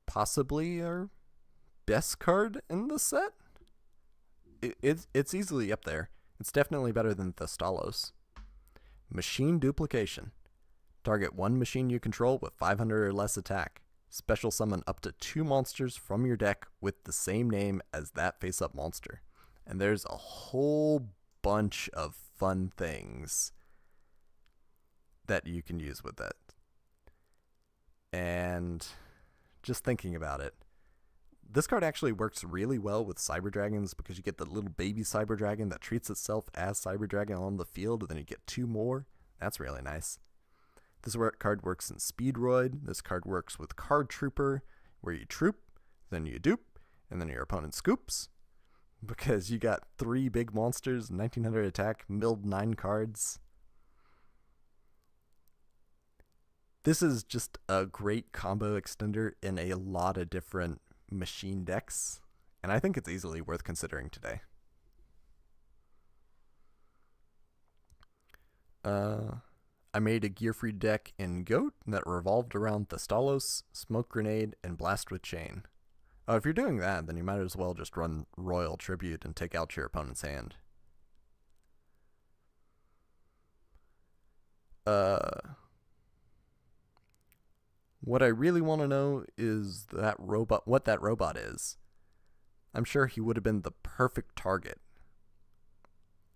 [SPEAKER 1] possibly our best card in the set. It's easily up there. It's definitely better than Thestalos. Machine Duplication. Target one machine you control with 500 or less attack. Special summon up to 2 monsters from your deck with the same name as that face-up monster. And there's a whole bunch of fun things that you can use with that. And just thinking about it, This card actually works really well with Cyber Dragons because you get the little baby Cyber Dragon that treats itself as Cyber Dragon on the field, and then you get 2 more. That's really nice. This card works in Speedroid. This card works with Card Trooper, where you troop, then you dupe, and then your opponent scoops. Because you got 3 big monsters, 1900 attack, milled 9 cards. This is just a great combo extender in a lot of different machine decks, and I think it's easily worth considering today. I made a gear-free deck in GOAT that revolved around Thestalos, Smoke Grenade, and Blast with Chain. If you're doing that, then you might as well just run Royal Tribute and take out your opponent's hand. What I really want to know is what that robot is. I'm sure he would have been the perfect target.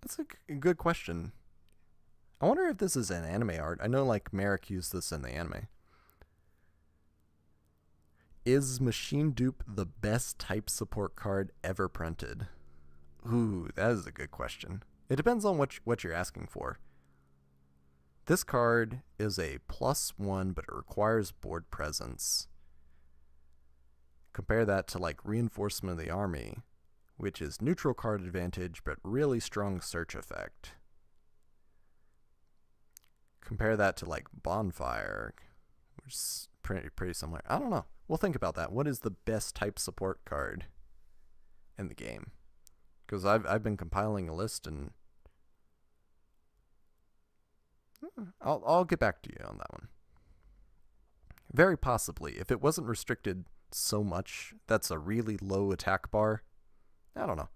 [SPEAKER 1] That's a good question. I wonder if this is an anime art. I know like Merrick used this in the anime. Is Machine Dupe the best type support card ever printed? Ooh, that is a good question. It depends on what you're asking for. This card is a +1, but it requires board presence. Compare that to like Reinforcement of the Army, which is neutral card advantage, but really strong search effect. Compare that to like Bonfire, which is pretty similar. I don't know. We'll think about that. What is the best type support card in the game? Because I've been compiling a list, and I'll get back to you on that one. Very possibly. If it wasn't restricted so much, that's a really low attack bar. I don't know.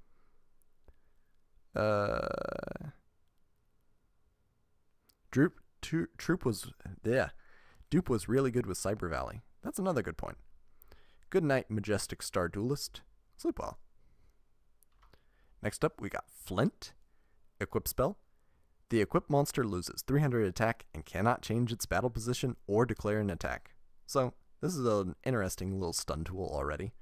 [SPEAKER 1] Dupe was really good with Cyber Valley. That's another good point. Good night, Majestic Star Duelist. Sleep well. Next up, we got Flint. Equip spell. The equipped monster loses 300 attack and cannot change its battle position or declare an attack. So, this is an interesting little stun tool already.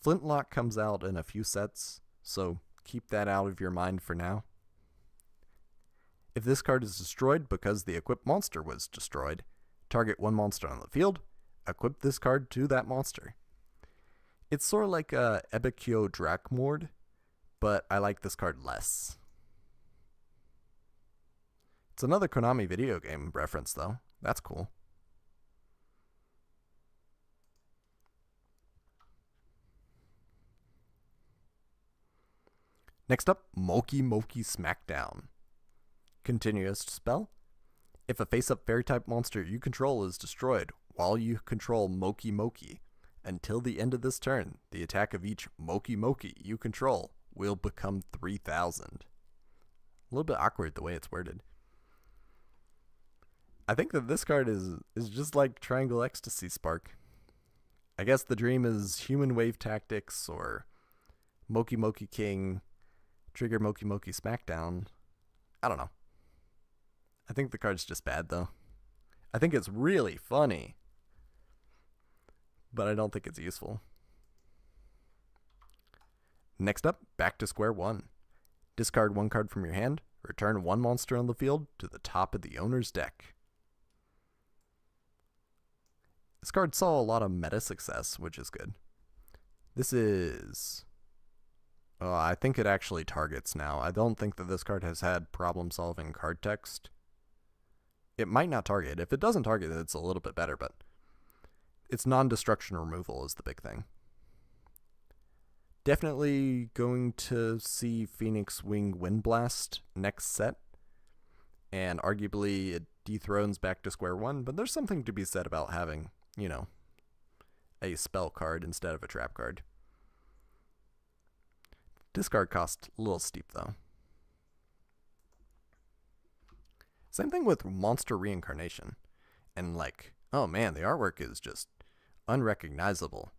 [SPEAKER 1] Flintlock comes out in a few sets, so keep that out of your mind for now. If this card is destroyed because the equipped monster was destroyed, target 1 monster on the field, equip this card to that monster. It's sort of like a Ebikyo Drakmord, but I like this card less. It's another Konami video game reference, though. That's cool. Next up, Moki Moki Smackdown. Continuous spell. If a face-up fairy-type monster you control is destroyed while you control Moki Moki, until the end of this turn, the attack of each Moki Moki you control will become 3,000. A little bit awkward the way it's worded. I think that this card is just like Triangle Ecstasy Spark. I guess the dream is Human Wave Tactics or Moki Moki King, trigger Moki Moki Smackdown. I don't know. I think the card's just bad, though. I think it's really funny, but I don't think it's useful. Next up, back to square one. Discard 1 card from your hand, return 1 monster on the field to the top of the owner's deck. This card saw a lot of meta success, which is good. This is... I think it actually targets now. I don't think that this card has had problem-solving card text. It might not target. If it doesn't target, it's a little bit better, but its non-destruction removal is the big thing. Definitely going to see Phoenix Wing Windblast next set, and arguably it dethrones back to square one, but there's something to be said about having, you know, a spell card instead of a trap card. Discard cost a little steep, though. Same thing with Monster Reincarnation. And like, oh man, the artwork is just unrecognizable.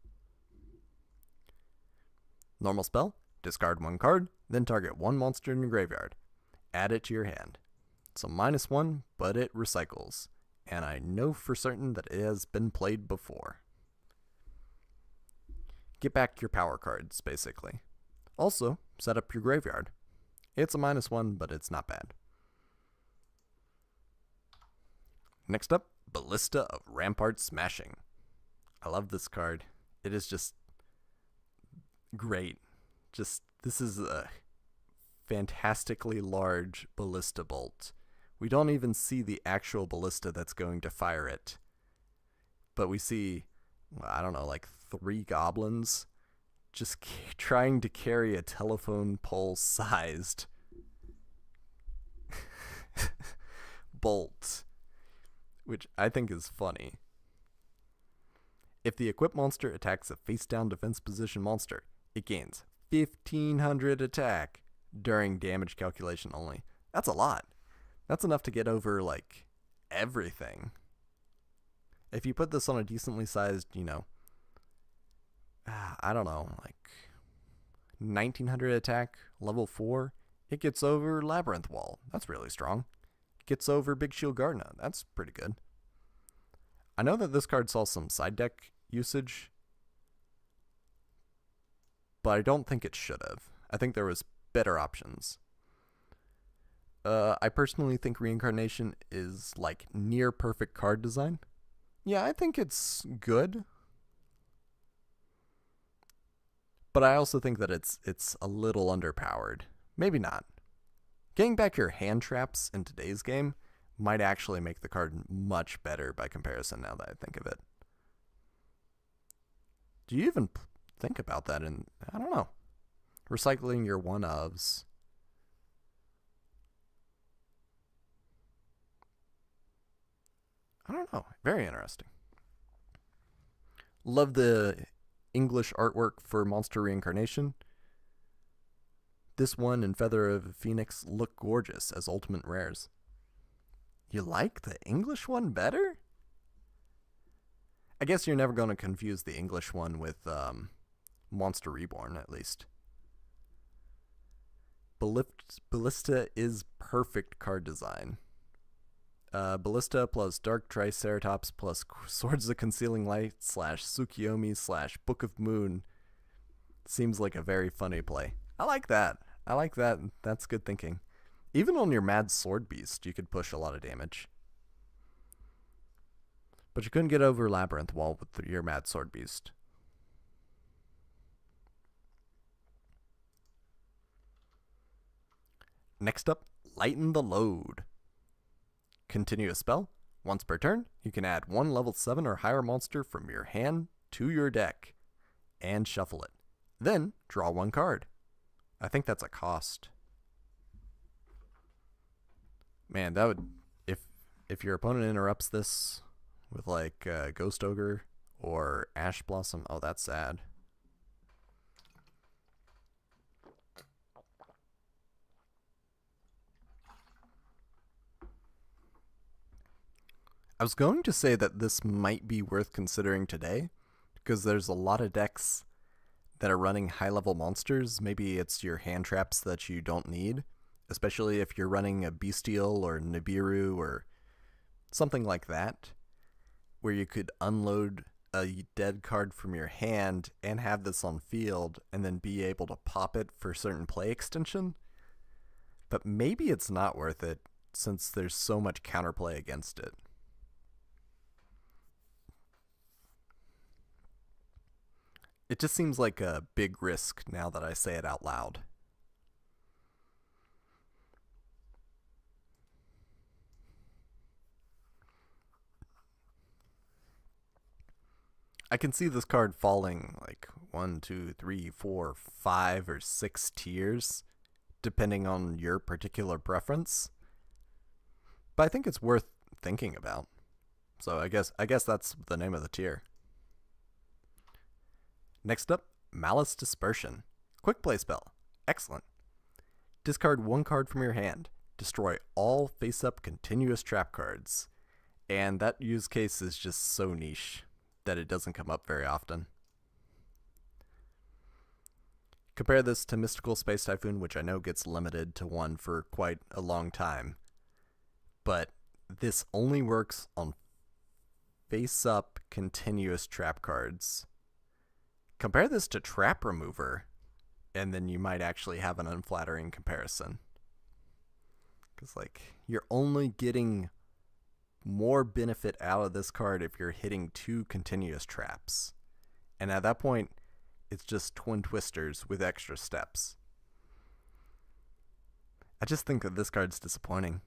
[SPEAKER 1] Normal spell, discard 1 card, then target 1 monster in your graveyard. Add it to your hand. It's a -1, but it recycles. And I know for certain that it has been played before. Get back your power cards, basically. Also, set up your graveyard. It's a -1, but it's not bad. Next up, Ballista of Rampart Smashing. I love this card. It is just great. This is a fantastically large ballista bolt. We don't even see the actual ballista that's going to fire it. But we see, I don't know, like 3 goblins just trying to carry a telephone pole sized bolt, which I think is funny. If the equipped monster attacks a face-down defense position monster, it gains 1500 attack during damage calculation only. That's a lot. That's enough to get over, like, everything. If you put this on a decently sized, I don't know, like 1900 attack, level 4, it gets over Labyrinth Wall. That's really strong. It gets over Big Shield Gardna. That's pretty good. I know that this card saw some side deck usage, but I don't think it should have. I think there was better options. I personally think Reincarnation is like near perfect card design. Yeah, I think it's good. But I also think that it's a little underpowered. Maybe not. Getting back your hand traps in today's game might actually make the card much better by comparison now that I think of it. Do you even think about that in, I don't know, recycling your one-ofs? I don't know. Very interesting. Love the English artwork for Monster Reincarnation. This one and Feather of a Phoenix look gorgeous as ultimate rares. You like the English one better? I guess you're never going to confuse the English one with Monster Reborn, at least. Ballista is perfect card design. Ballista plus Dark Triceratops plus Swords of Concealing Light / Tsukiyomi / Book of Moon seems like a very funny play. I like that. That's good thinking. Even on your Mad Sword Beast, you could push a lot of damage. But you couldn't get over Labyrinth Wall with your Mad Sword Beast. Next up, Lighten the Load. Continue a spell. Once per turn, you can add 1 level 7 or higher monster from your hand to your deck and shuffle it. Then, draw 1 card. I think that's a cost. Man, that would... If your opponent interrupts this with, like, Ghost Ogre or Ash Blossom, oh, that's sad. I was going to say that this might be worth considering today, because there's a lot of decks that are running high-level monsters. Maybe it's your hand traps that you don't need, especially if you're running a Bestial or Nibiru or something like that, where you could unload a dead card from your hand and have this on field and then be able to pop it for certain play extension. But maybe it's not worth it since there's so much counterplay against it. It just seems like a big risk now that I say it out loud. I can see this card falling like 1, 2, 3, 4, 5, or 6 tiers, depending on your particular preference. But I think it's worth thinking about. So I guess that's the name of the tier. Next up, Malice Dispersion. Quick play spell. Excellent. Discard 1 card from your hand. Destroy all face-up continuous trap cards. And that use case is just so niche that it doesn't come up very often. Compare this to Mystical Space Typhoon, which I know gets limited to 1 for quite a long time. But this only works on face-up continuous trap cards. Compare this to Trap Remover, and then you might actually have an unflattering comparison. Because, like, you're only getting more benefit out of this card if you're hitting 2 continuous traps. And at that point, it's just Twin Twisters with extra steps. I just think that this card's disappointing.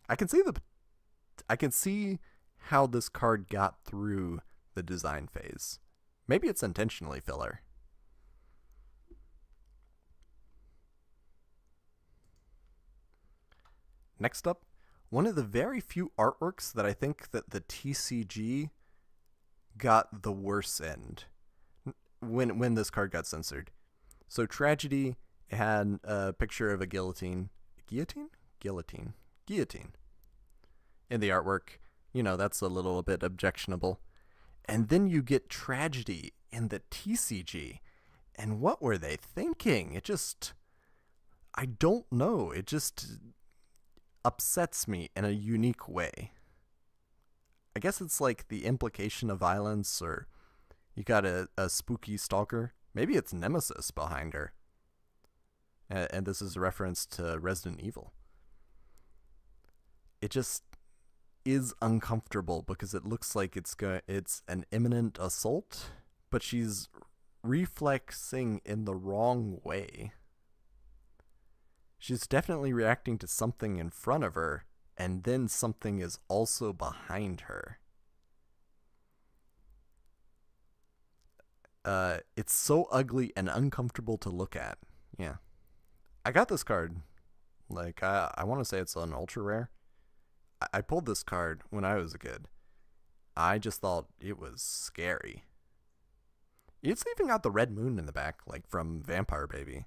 [SPEAKER 1] I can see how this card got through the design phase. Maybe it's intentionally filler. Next up, one of the very few artworks that I think that the TCG got the worst end when this card got censored. So Tragedy had a picture of a guillotine in the artwork. You know, that's a little bit objectionable. And then you get Tragedy in the TCG. And what were they thinking? I don't know. It just upsets me in a unique way. I guess it's like the implication of violence, or you got a spooky stalker. Maybe it's Nemesis behind her. And this is a reference to Resident Evil. It just is uncomfortable because it looks like it's an imminent assault, but she's reflexing in the wrong way. She's definitely reacting to something in front of her, and then something is also behind her. It's so ugly and uncomfortable to look at. Yeah. I got this card. Like, I want to say it's an ultra rare. I pulled this card when I was a kid. I just thought it was scary. It's even got the red moon in the back, like from Vampire Baby.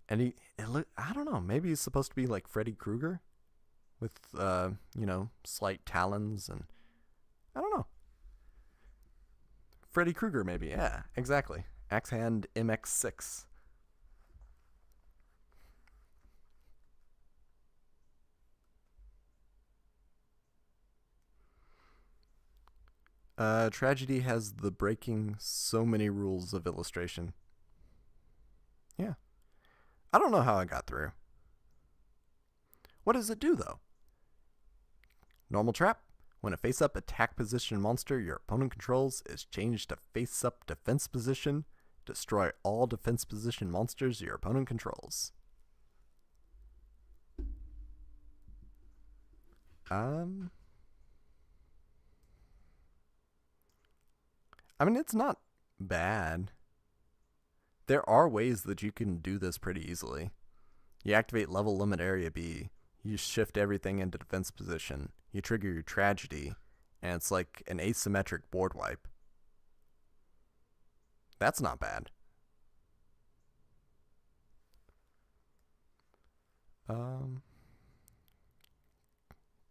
[SPEAKER 1] And I don't know, maybe he's supposed to be like Freddy Krueger with, slight talons and, I don't know. Freddy Krueger, maybe, yeah, exactly. Axe Hand MX6. Tragedy has the breaking so many rules of illustration. Yeah. I don't know how I got through. What does it do, though? Normal trap. When a face-up attack position monster your opponent controls is changed to face-up defense position, destroy all defense position monsters your opponent controls. I mean, it's not bad. There are ways that you can do this pretty easily. You activate level limit area B, you shift everything into defense position, you trigger your Tragedy, and it's like an asymmetric board wipe. That's not bad.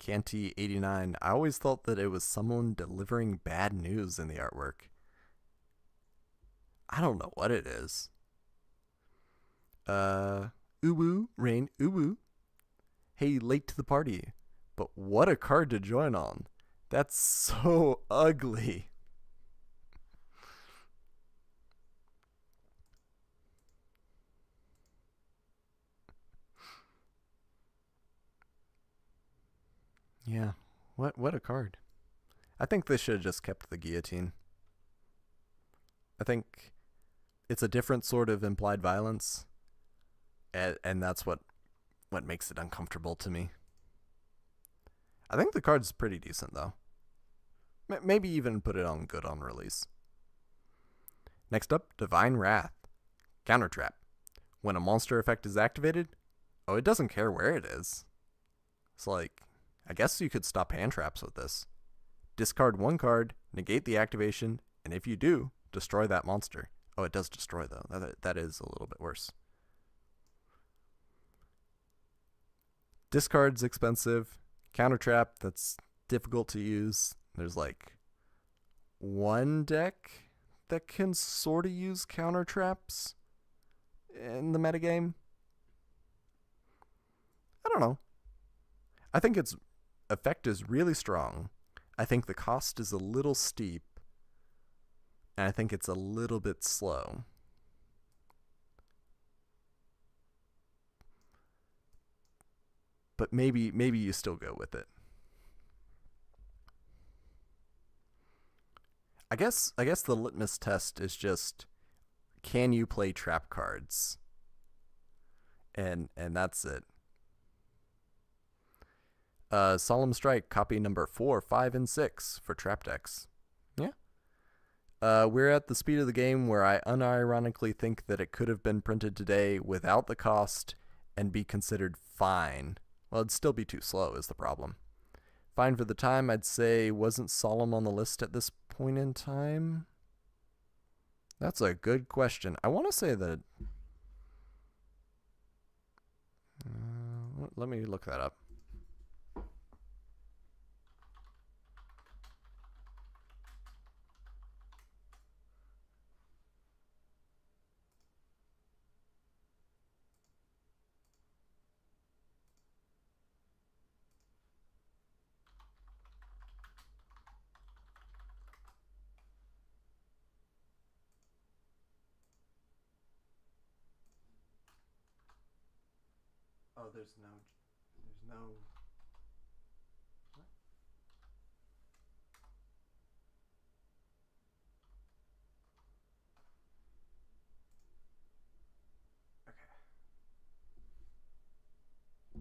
[SPEAKER 1] Canty89, I always thought that it was someone delivering bad news in the artwork. I don't know what it is. Uwu, Rain, Uwu. Hey, late to the party. But what a card to join on. That's so ugly. Yeah, what a card. I think they should have just kept the guillotine. I think it's a different sort of implied violence, and that's what makes it uncomfortable to me. I think the card's pretty decent, though. Maybe even put it on good on release. Next up, Divine Wrath. Counter trap. When a monster effect is activated, it doesn't care where it is. It's like, I guess you could stop hand traps with this. Discard one card, negate the activation, and if you do, destroy that monster. Oh, it does destroy, though. That is a little bit worse. Discard's expensive. Counter trap, that's difficult to use. There's like one deck that can sort of use counter traps in the metagame. I don't know. I think its effect is really strong. I think the cost is a little steep, and I think it's a little bit slow. But maybe you still go with it. I guess the litmus test is just, can you play trap cards? And that's it. Solemn Strike, copy number 4, 5, and 6 for trap decks. Yeah. We're at the speed of the game where I unironically think that it could have been printed today without the cost and be considered fine. Well, it'd still be too slow is the problem. Fine for the time, I'd say. Wasn't Solemn on the list at this point in time? That's a good question. I want to say that... let me look that up. Oh, there's no... What? Okay.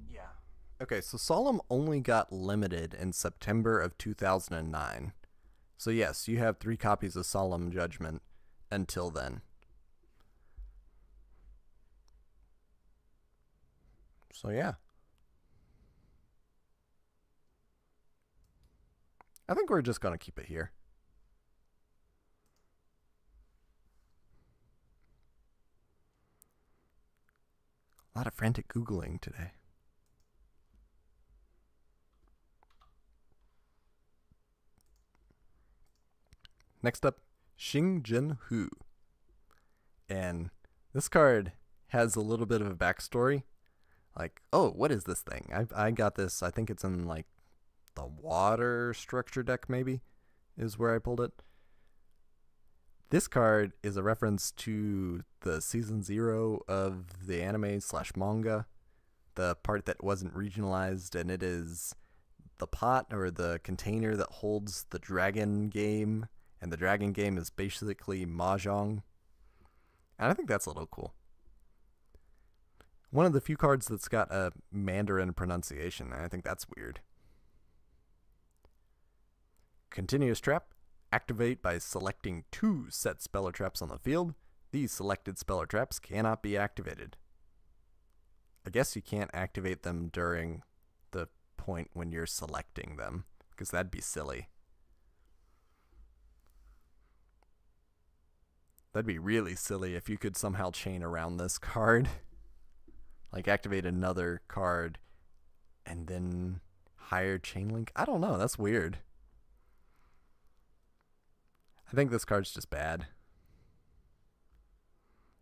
[SPEAKER 1] Yeah. Okay, so Solemn only got limited in September of 2009. So yes, you have 3 copies of Solemn Judgment until then. So yeah. I think we're just going to keep it here. A lot of frantic Googling today. Next up, Xing Jin Hu. And this card has a little bit of a backstory. Like, oh, what is this thing? I got this, I think it's in like the water structure deck maybe, is where I pulled it. This card is a reference to the season 0 of the anime / manga, the part that wasn't regionalized, and it is the pot or the container that holds the dragon game, and the dragon game is basically Mahjong. And I think that's a little cool. One of the few cards that's got a Mandarin pronunciation, and I think that's weird. Continuous Trap. Activate by selecting 2 set speller traps on the field. These selected speller traps cannot be activated. I guess you can't activate them during the point when you're selecting them, because that'd be silly. That'd be really silly if you could somehow chain around this card. Like activate another card and then hire chain link. I don't know, that's weird. I think this card's just bad.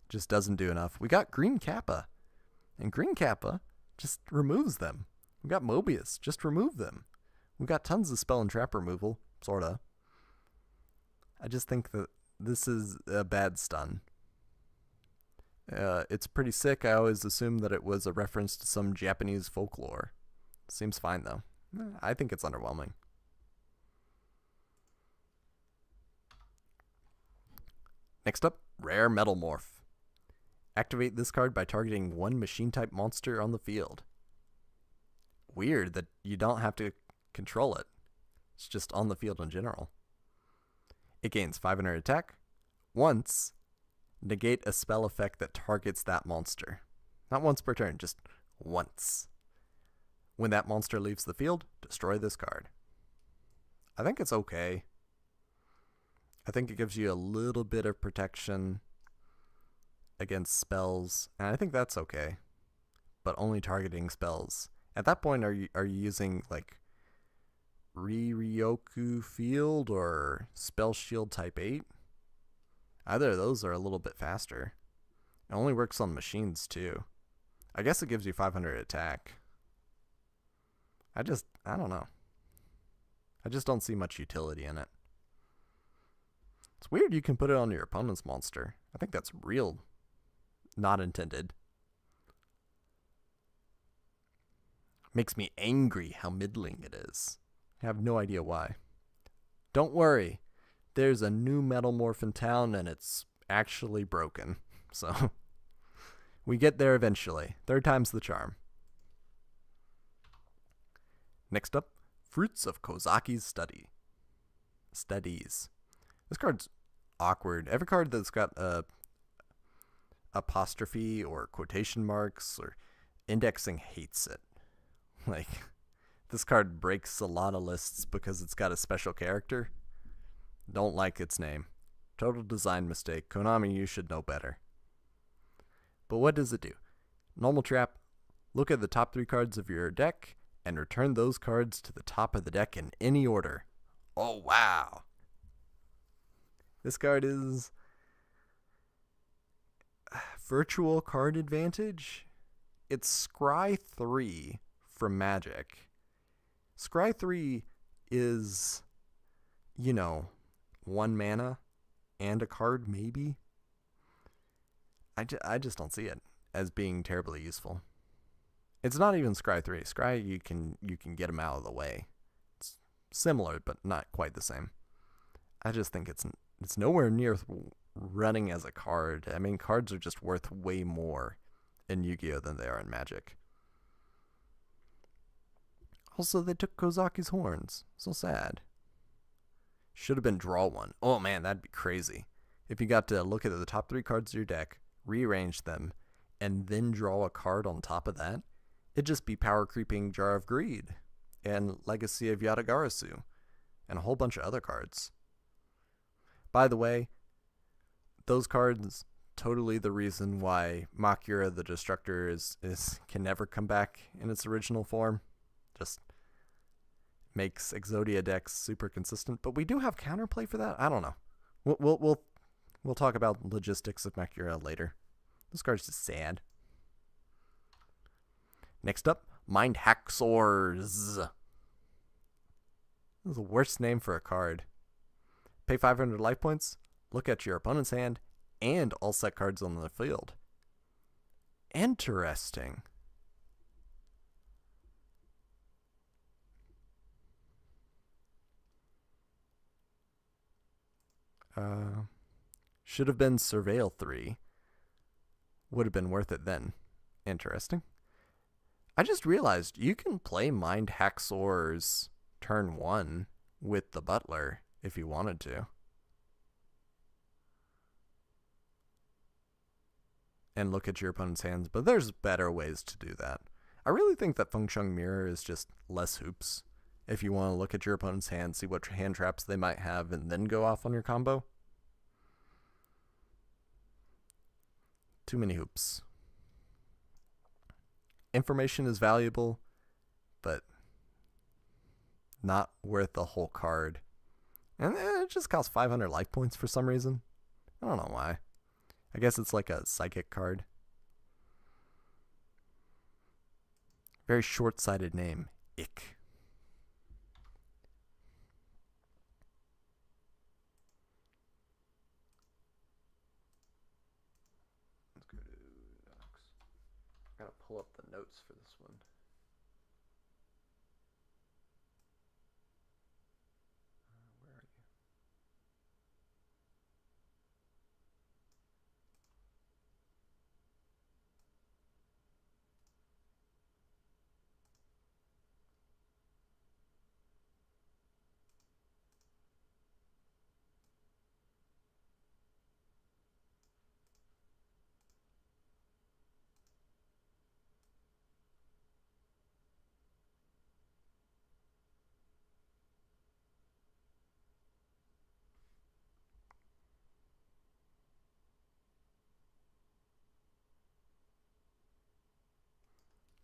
[SPEAKER 1] Just doesn't do enough. We got Green Kappa, and Green Kappa just removes them. We got Mobius, just remove them. We got tons of spell and trap removal, sorta. I just think that this is a bad stun. It's pretty sick. I always assumed that it was a reference to some Japanese folklore. Seems fine though. I think it's underwhelming. Next up, Rare Metal Morph. Activate this card by targeting 1 machine-type monster on the field. Weird that you don't have to control it. It's just on the field in general. It gains 500 attack. Once, negate a spell effect that targets that monster. Not once per turn, just once. When that monster leaves the field, destroy this card. I think it's okay. I think it gives you a little bit of protection against spells, and I think that's okay. But only targeting spells. At that point, are you using like Ryoku Field or Spell Shield type 8? Either of those are a little bit faster. It only works on machines too. I guess it gives you 500 attack. I don't know. I just don't see much utility in it. It's weird you can put it on your opponent's monster. I think that's real. Not intended. Makes me angry how middling it is. I have no idea why. Don't worry. There's a new Metalmorph in town and it's actually broken. So, we get there eventually. Third time's the charm. Next up, Fruits of Kozaki's Studies. This card's awkward. Every card that's got a apostrophe or quotation marks or indexing hates it. Like, this card breaks a lot of lists because it's got a special character. Don't like its name. Total design mistake. Konami, you should know better. But what does it do? Normal trap. Look at the top 3 cards of your deck and return those cards to the top of the deck in any order. Oh, wow. This card is Virtual Card Advantage. It's Scry 3 from Magic. Scry 3 is, 1 mana and a card, maybe. I just don't see it as being terribly useful. It's not even Scry 3. Scry, you can get them out of the way. It's similar, but not quite the same. I just think it's nowhere near running as a card. I mean, cards are just worth way more in Yu-Gi-Oh! Than they are in Magic. Also, they took Kozaki's horns. So sad. Should have been draw 1. Oh man, that'd be crazy. If you got to look at the top 3 cards of your deck, rearrange them, and then draw a card on top of that, it'd just be power creeping Jar of Greed, and Legacy of Yatagarasu, and a whole bunch of other cards. By the way, those cards, totally the reason why Makyura the Destructor can never come back in its original form. Just makes Exodia decks super consistent, but we do have counterplay for that. I don't know. We'll talk about logistics of Makyura later. This card's just sad. Next up, Mind Haxors. This is the worst name for a card. Pay 500 life points, look at your opponent's hand, and all set cards on the field. Interesting. Should have been Surveil 3. Would have been worth it then. Interesting. I just realized you can play Mind Haxors turn 1 with the Butler if you wanted to. And look at your opponent's hands, but there's better ways to do that. I really think that Feng Sheng Mirror is just less hoops. If you want to look at your opponent's hand, see what hand traps they might have, and then go off on your combo. Too many hoops. Information is valuable, but not worth the whole card. And it just costs 500 life points for some reason. I don't know why. I guess it's like a psychic card. Very short-sighted name. Ick. Let's go to docs. I gotta pull up the notes for this one. Where are you?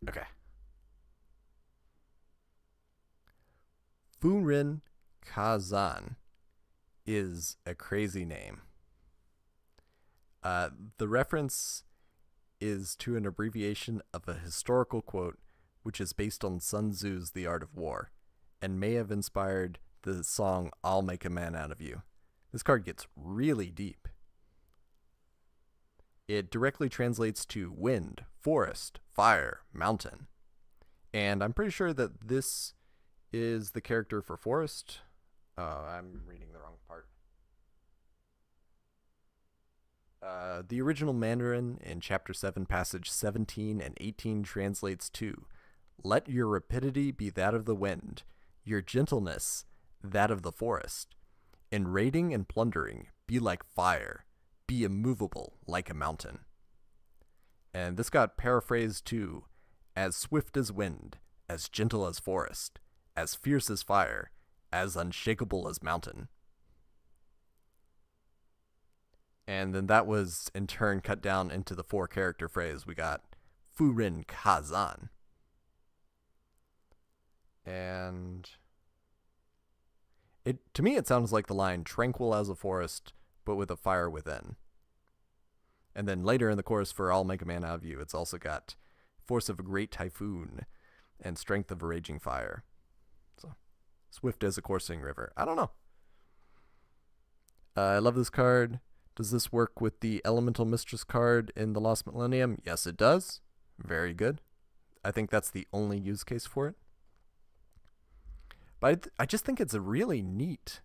[SPEAKER 1] Okay. Furin Kazan is a crazy name. The reference is to an abbreviation of a historical quote which is based on Sun Tzu's The Art of War and may have inspired the song I'll Make a Man Out of You. This card gets really deep. It directly translates to wind, forest, fire, mountain. And I'm pretty sure that this is the character for forest. I'm reading the wrong part. The original Mandarin in Chapter 7, Passage 17 and 18 translates to, "Let your rapidity be that of the wind, your gentleness that of the forest. In raiding and plundering, be like fire, be immovable like a mountain." And this got paraphrased to, "As swift as wind, as gentle as forest, as fierce as fire, as unshakable as mountain." And then that was in turn cut down into the 4-character phrase. We got Furin Kazan. And to me it sounds like the line "tranquil as a forest, but with a fire within." And then later in the chorus for "I'll Make a Man Out of You," it's also got "force of a great typhoon and strength of a raging fire." So, swift as a coursing river. I don't know. I love this card. Does this work with the Elemental Mistress card in the Lost Millennium? Yes, it does. Very good. I think that's the only use case for it. But I just think it's really neat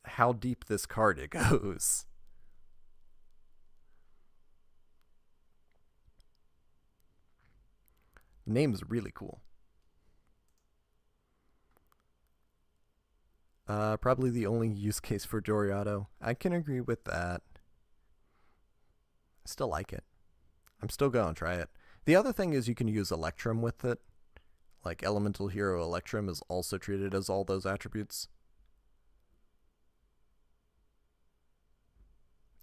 [SPEAKER 1] how deep this card it goes. The name's really cool. Probably the only use case for Doriado. I can agree with that. I still like it. I'm still going to try it. The other thing is you can use Electrum with it. Like Elemental Hero Electrum is also treated as all those attributes.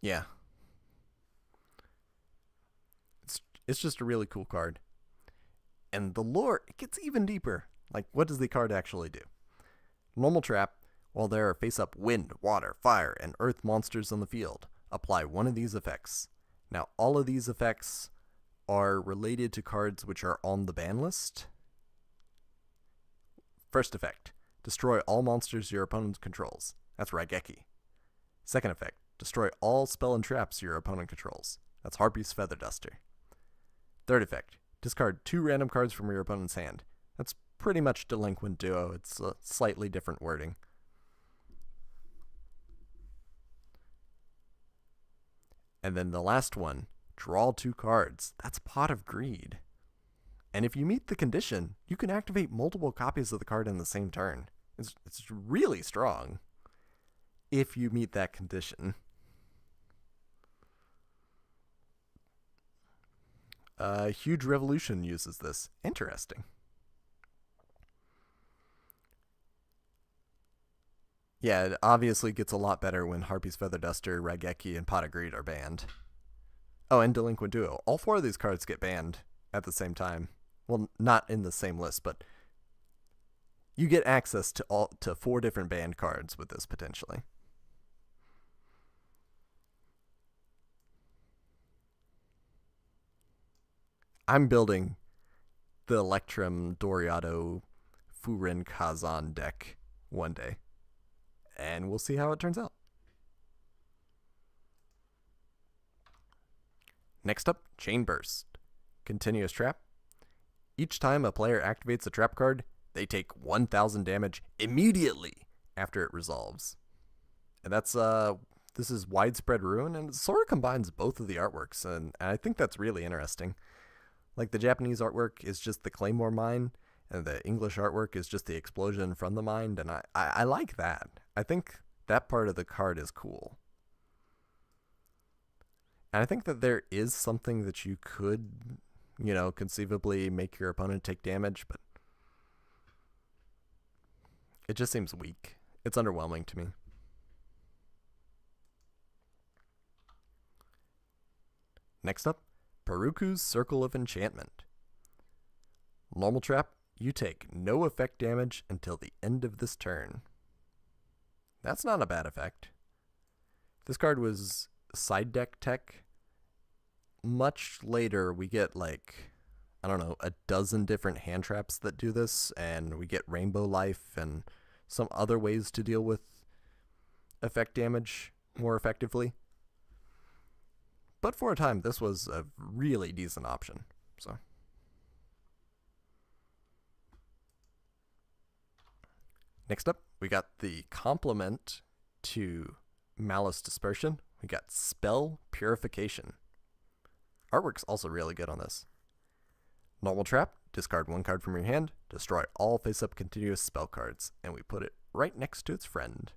[SPEAKER 1] Yeah. It's just a really cool card. And the lore, it gets even deeper. Like, what does the card actually do? Normal trap. While there are face-up wind, water, fire, and earth monsters on the field, apply one of these effects. Now, all of these effects are related to cards which are on the ban list. First effect, destroy all monsters your opponent controls. That's Raigeki. Second effect, destroy all spell and traps your opponent controls. That's Harpie's Feather Duster. Third effect, discard 2 random cards from your opponent's hand. That's pretty much Delinquent Duo. It's a slightly different wording. And then the last one, draw 2 cards. That's Pot of Greed. And if you meet the condition, you can activate multiple copies of the card in the same turn. It's really strong if you meet that condition. Huge Revolution uses this. Interesting. Yeah, it obviously gets a lot better when Harpie's Feather Duster, Raigeki, and Pot of Greed are banned. Oh, and Delinquent Duo. All 4 of these cards get banned at the same time. Well, not in the same list, but you get access to 4 different banned cards with this, potentially. I'm building the Electrum Doriado Furin Kazan deck one day. And we'll see how it turns out. Next up, Chain Burst. Continuous trap. Each time a player activates a trap card, they take 1,000 damage immediately after it resolves. And that's this is Widespread Ruin, and it sort of combines both of the artworks, and I think that's really interesting. Like, the Japanese artwork is just the Claymore Mine, and the English artwork is just the explosion from the mind, and I like that. I think that part of the card is cool. And I think that there is something that you could, conceivably make your opponent take damage, but it just seems weak. It's underwhelming to me. Next up, Peruku's Circle of Enchantment. Normal trap, you take no effect damage until the end of this turn. That's not a bad effect. This card was side deck tech. Much later, we get a dozen different hand traps that do this, and we get Rainbow Life and some other ways to deal with effect damage more effectively. But for a time, this was a really decent option. So, next up, we got the complement to Malice Dispersion. We got Spell Purification. Artwork's also really good on this. Normal Trap, discard 1 card from your hand, destroy all face-up continuous spell cards, and we put it right next to its friend.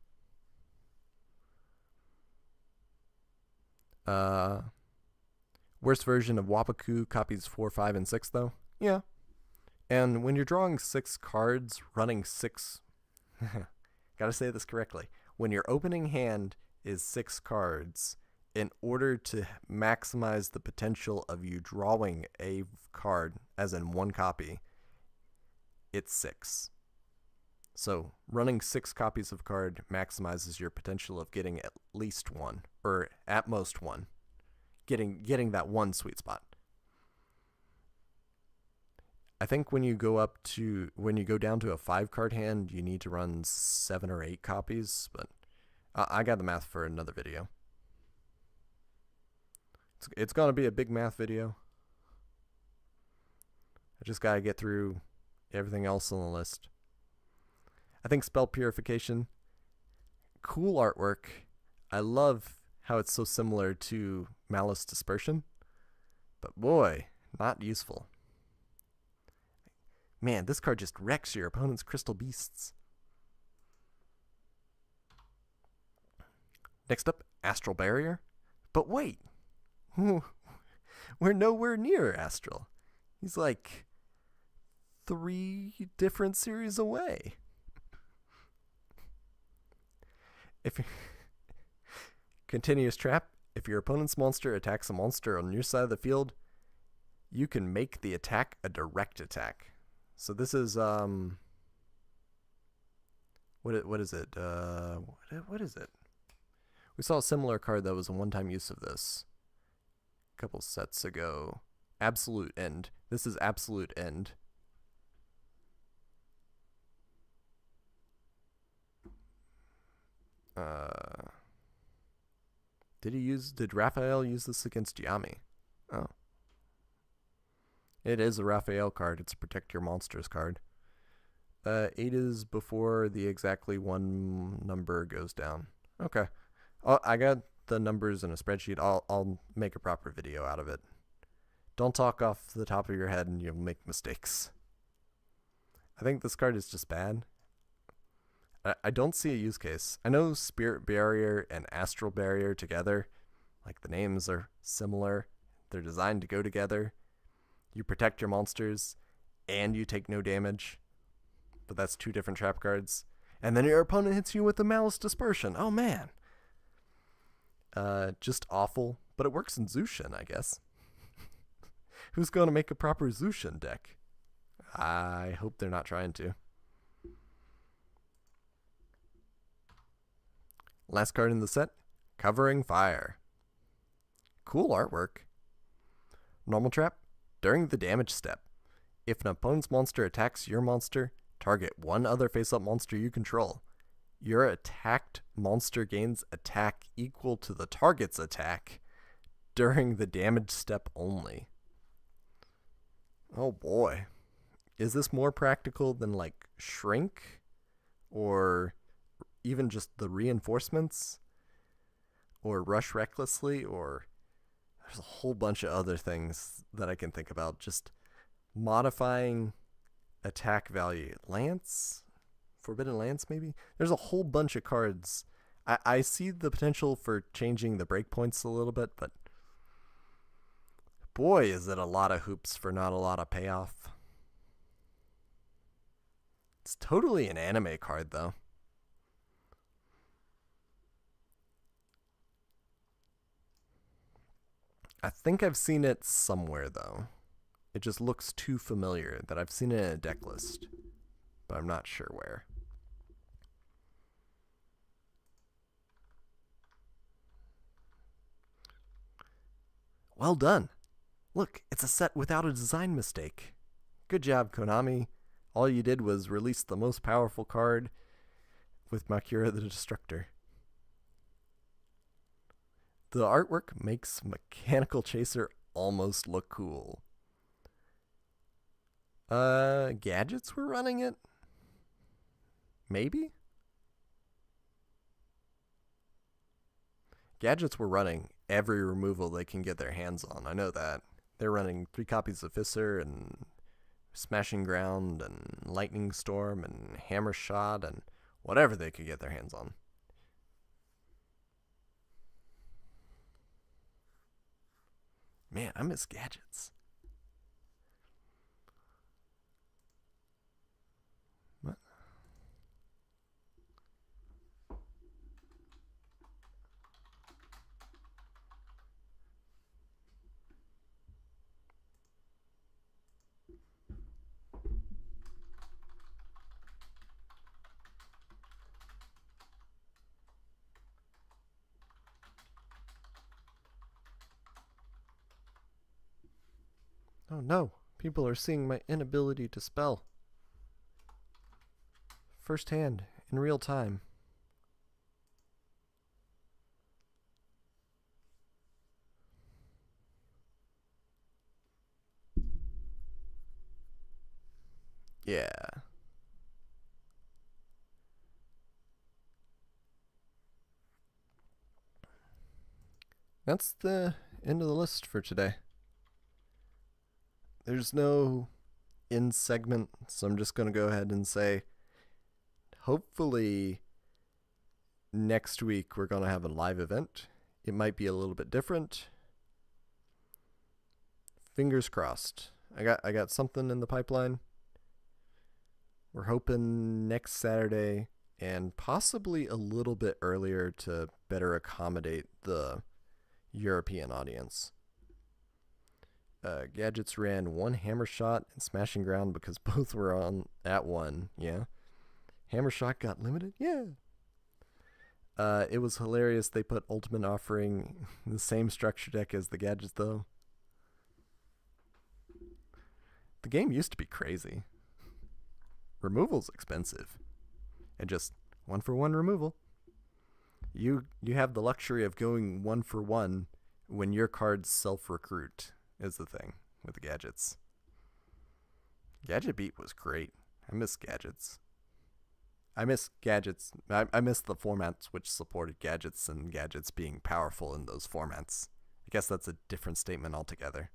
[SPEAKER 1] Worst version of Wapaku copies 4, 5, and 6, though. Yeah. And when you're drawing 6 cards, running 6... Gotta say this correctly. When your opening hand is 6 cards, in order to maximize the potential of you drawing a card, as in 1 copy, it's 6. So running 6 copies of card maximizes your potential of getting at least 1, or at most 1. Getting that 1 sweet spot. I think when you go down to a 5 card hand, you need to run 7 or 8 copies, but I got the math for another video. It's gonna be a big math video. I just gotta get through everything else on the list. I think Spell Purification, cool artwork. I love how it's so similar to Malice Dispersion, but boy, not useful. Man, this card just wrecks your opponent's crystal beasts. Next up, Astral Barrier. But wait, we're nowhere near Astral. He's like 3 different series away. Continuous Trap. If your opponent's monster attacks a monster on your side of the field, you can make the attack a direct attack. So this is what is it? What is it? We saw a similar card that was a one-time use of this a couple sets ago. Absolute End. This is Absolute End. Did Raphael use this against Yami? Oh. It is a Raphael card. It's a Protect Your Monsters card. 8 is before the exactly 1 number goes down. Okay. I got the numbers in a spreadsheet. I'll make a proper video out of it. Don't talk off the top of your head and you'll make mistakes. I think this card is just bad. I don't see a use case. I know Spirit Barrier and Astral Barrier together, like the names are similar. They're designed to go together. You protect your monsters, and you take no damage. But that's 2 different trap cards. And then your opponent hits you with the Malice Dispersion. Oh, man. Just awful. But it works in Zushin, I guess. Who's going to make a proper Zushin deck? I hope they're not trying to. Last card in the set, Covering Fire. Cool artwork. Normal Trap. During the damage step, if an opponent's monster attacks your monster, target 1 other face-up monster you control. Your attacked monster gains attack equal to the target's attack during the damage step only. Oh boy. Is this more practical than like Shrink? Or even just the reinforcements? Or Rush Recklessly? Or there's a whole bunch of other things that I can think about. Just modifying attack value. Lance? Forbidden Lance, maybe? There's a whole bunch of cards. I see the potential for changing the breakpoints a little bit, but boy, is it a lot of hoops for not a lot of payoff. It's totally an anime card, though. I think I've seen it somewhere, though. It just looks too familiar that I've seen it in a deck list, but I'm not sure where. Well done. Look, it's a set without a design mistake. Good job, Konami. All you did was release the most powerful card with Makyura the Destructor. The artwork makes Mechanical Chaser almost look cool. Gadgets were running it? Maybe? Gadgets were running every removal they can get their hands on. I know that. They're running 3 copies of Fissure and Smashing Ground and Lightning Storm and Hammer Shot and whatever they could get their hands on. Man, I miss gadgets. What? Oh no, people are seeing my inability to spell. Firsthand, in real time. Yeah. That's the end of the list for today. There's no in segment, so I'm just going to go ahead and say hopefully next week we're going to have a live event. It might be a little bit different. Fingers crossed. I got something in the pipeline. We're hoping next Saturday and possibly a little bit earlier to better accommodate the European audience. Gadgets ran 1 Hammer Shot and Smashing Ground because both were on at 1. Yeah. Hammer Shot got limited? Yeah. It was hilarious. They put Ultimate Offering in the same structure deck as the gadgets, though. The game used to be crazy. Removal's expensive. And just 1-for-1 removal. You have the luxury of going 1-for-1 when your cards self-recruit, is the thing with the gadgets. Gadget Beat was great. I miss gadgets. I miss gadgets. I miss the formats which supported gadgets and gadgets being powerful in those formats. I guess that's a different statement altogether.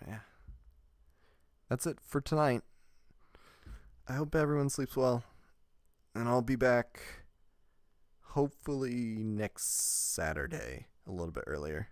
[SPEAKER 1] Yeah. That's it for tonight. I hope everyone sleeps well. And I'll be back hopefully next Saturday, a little bit earlier.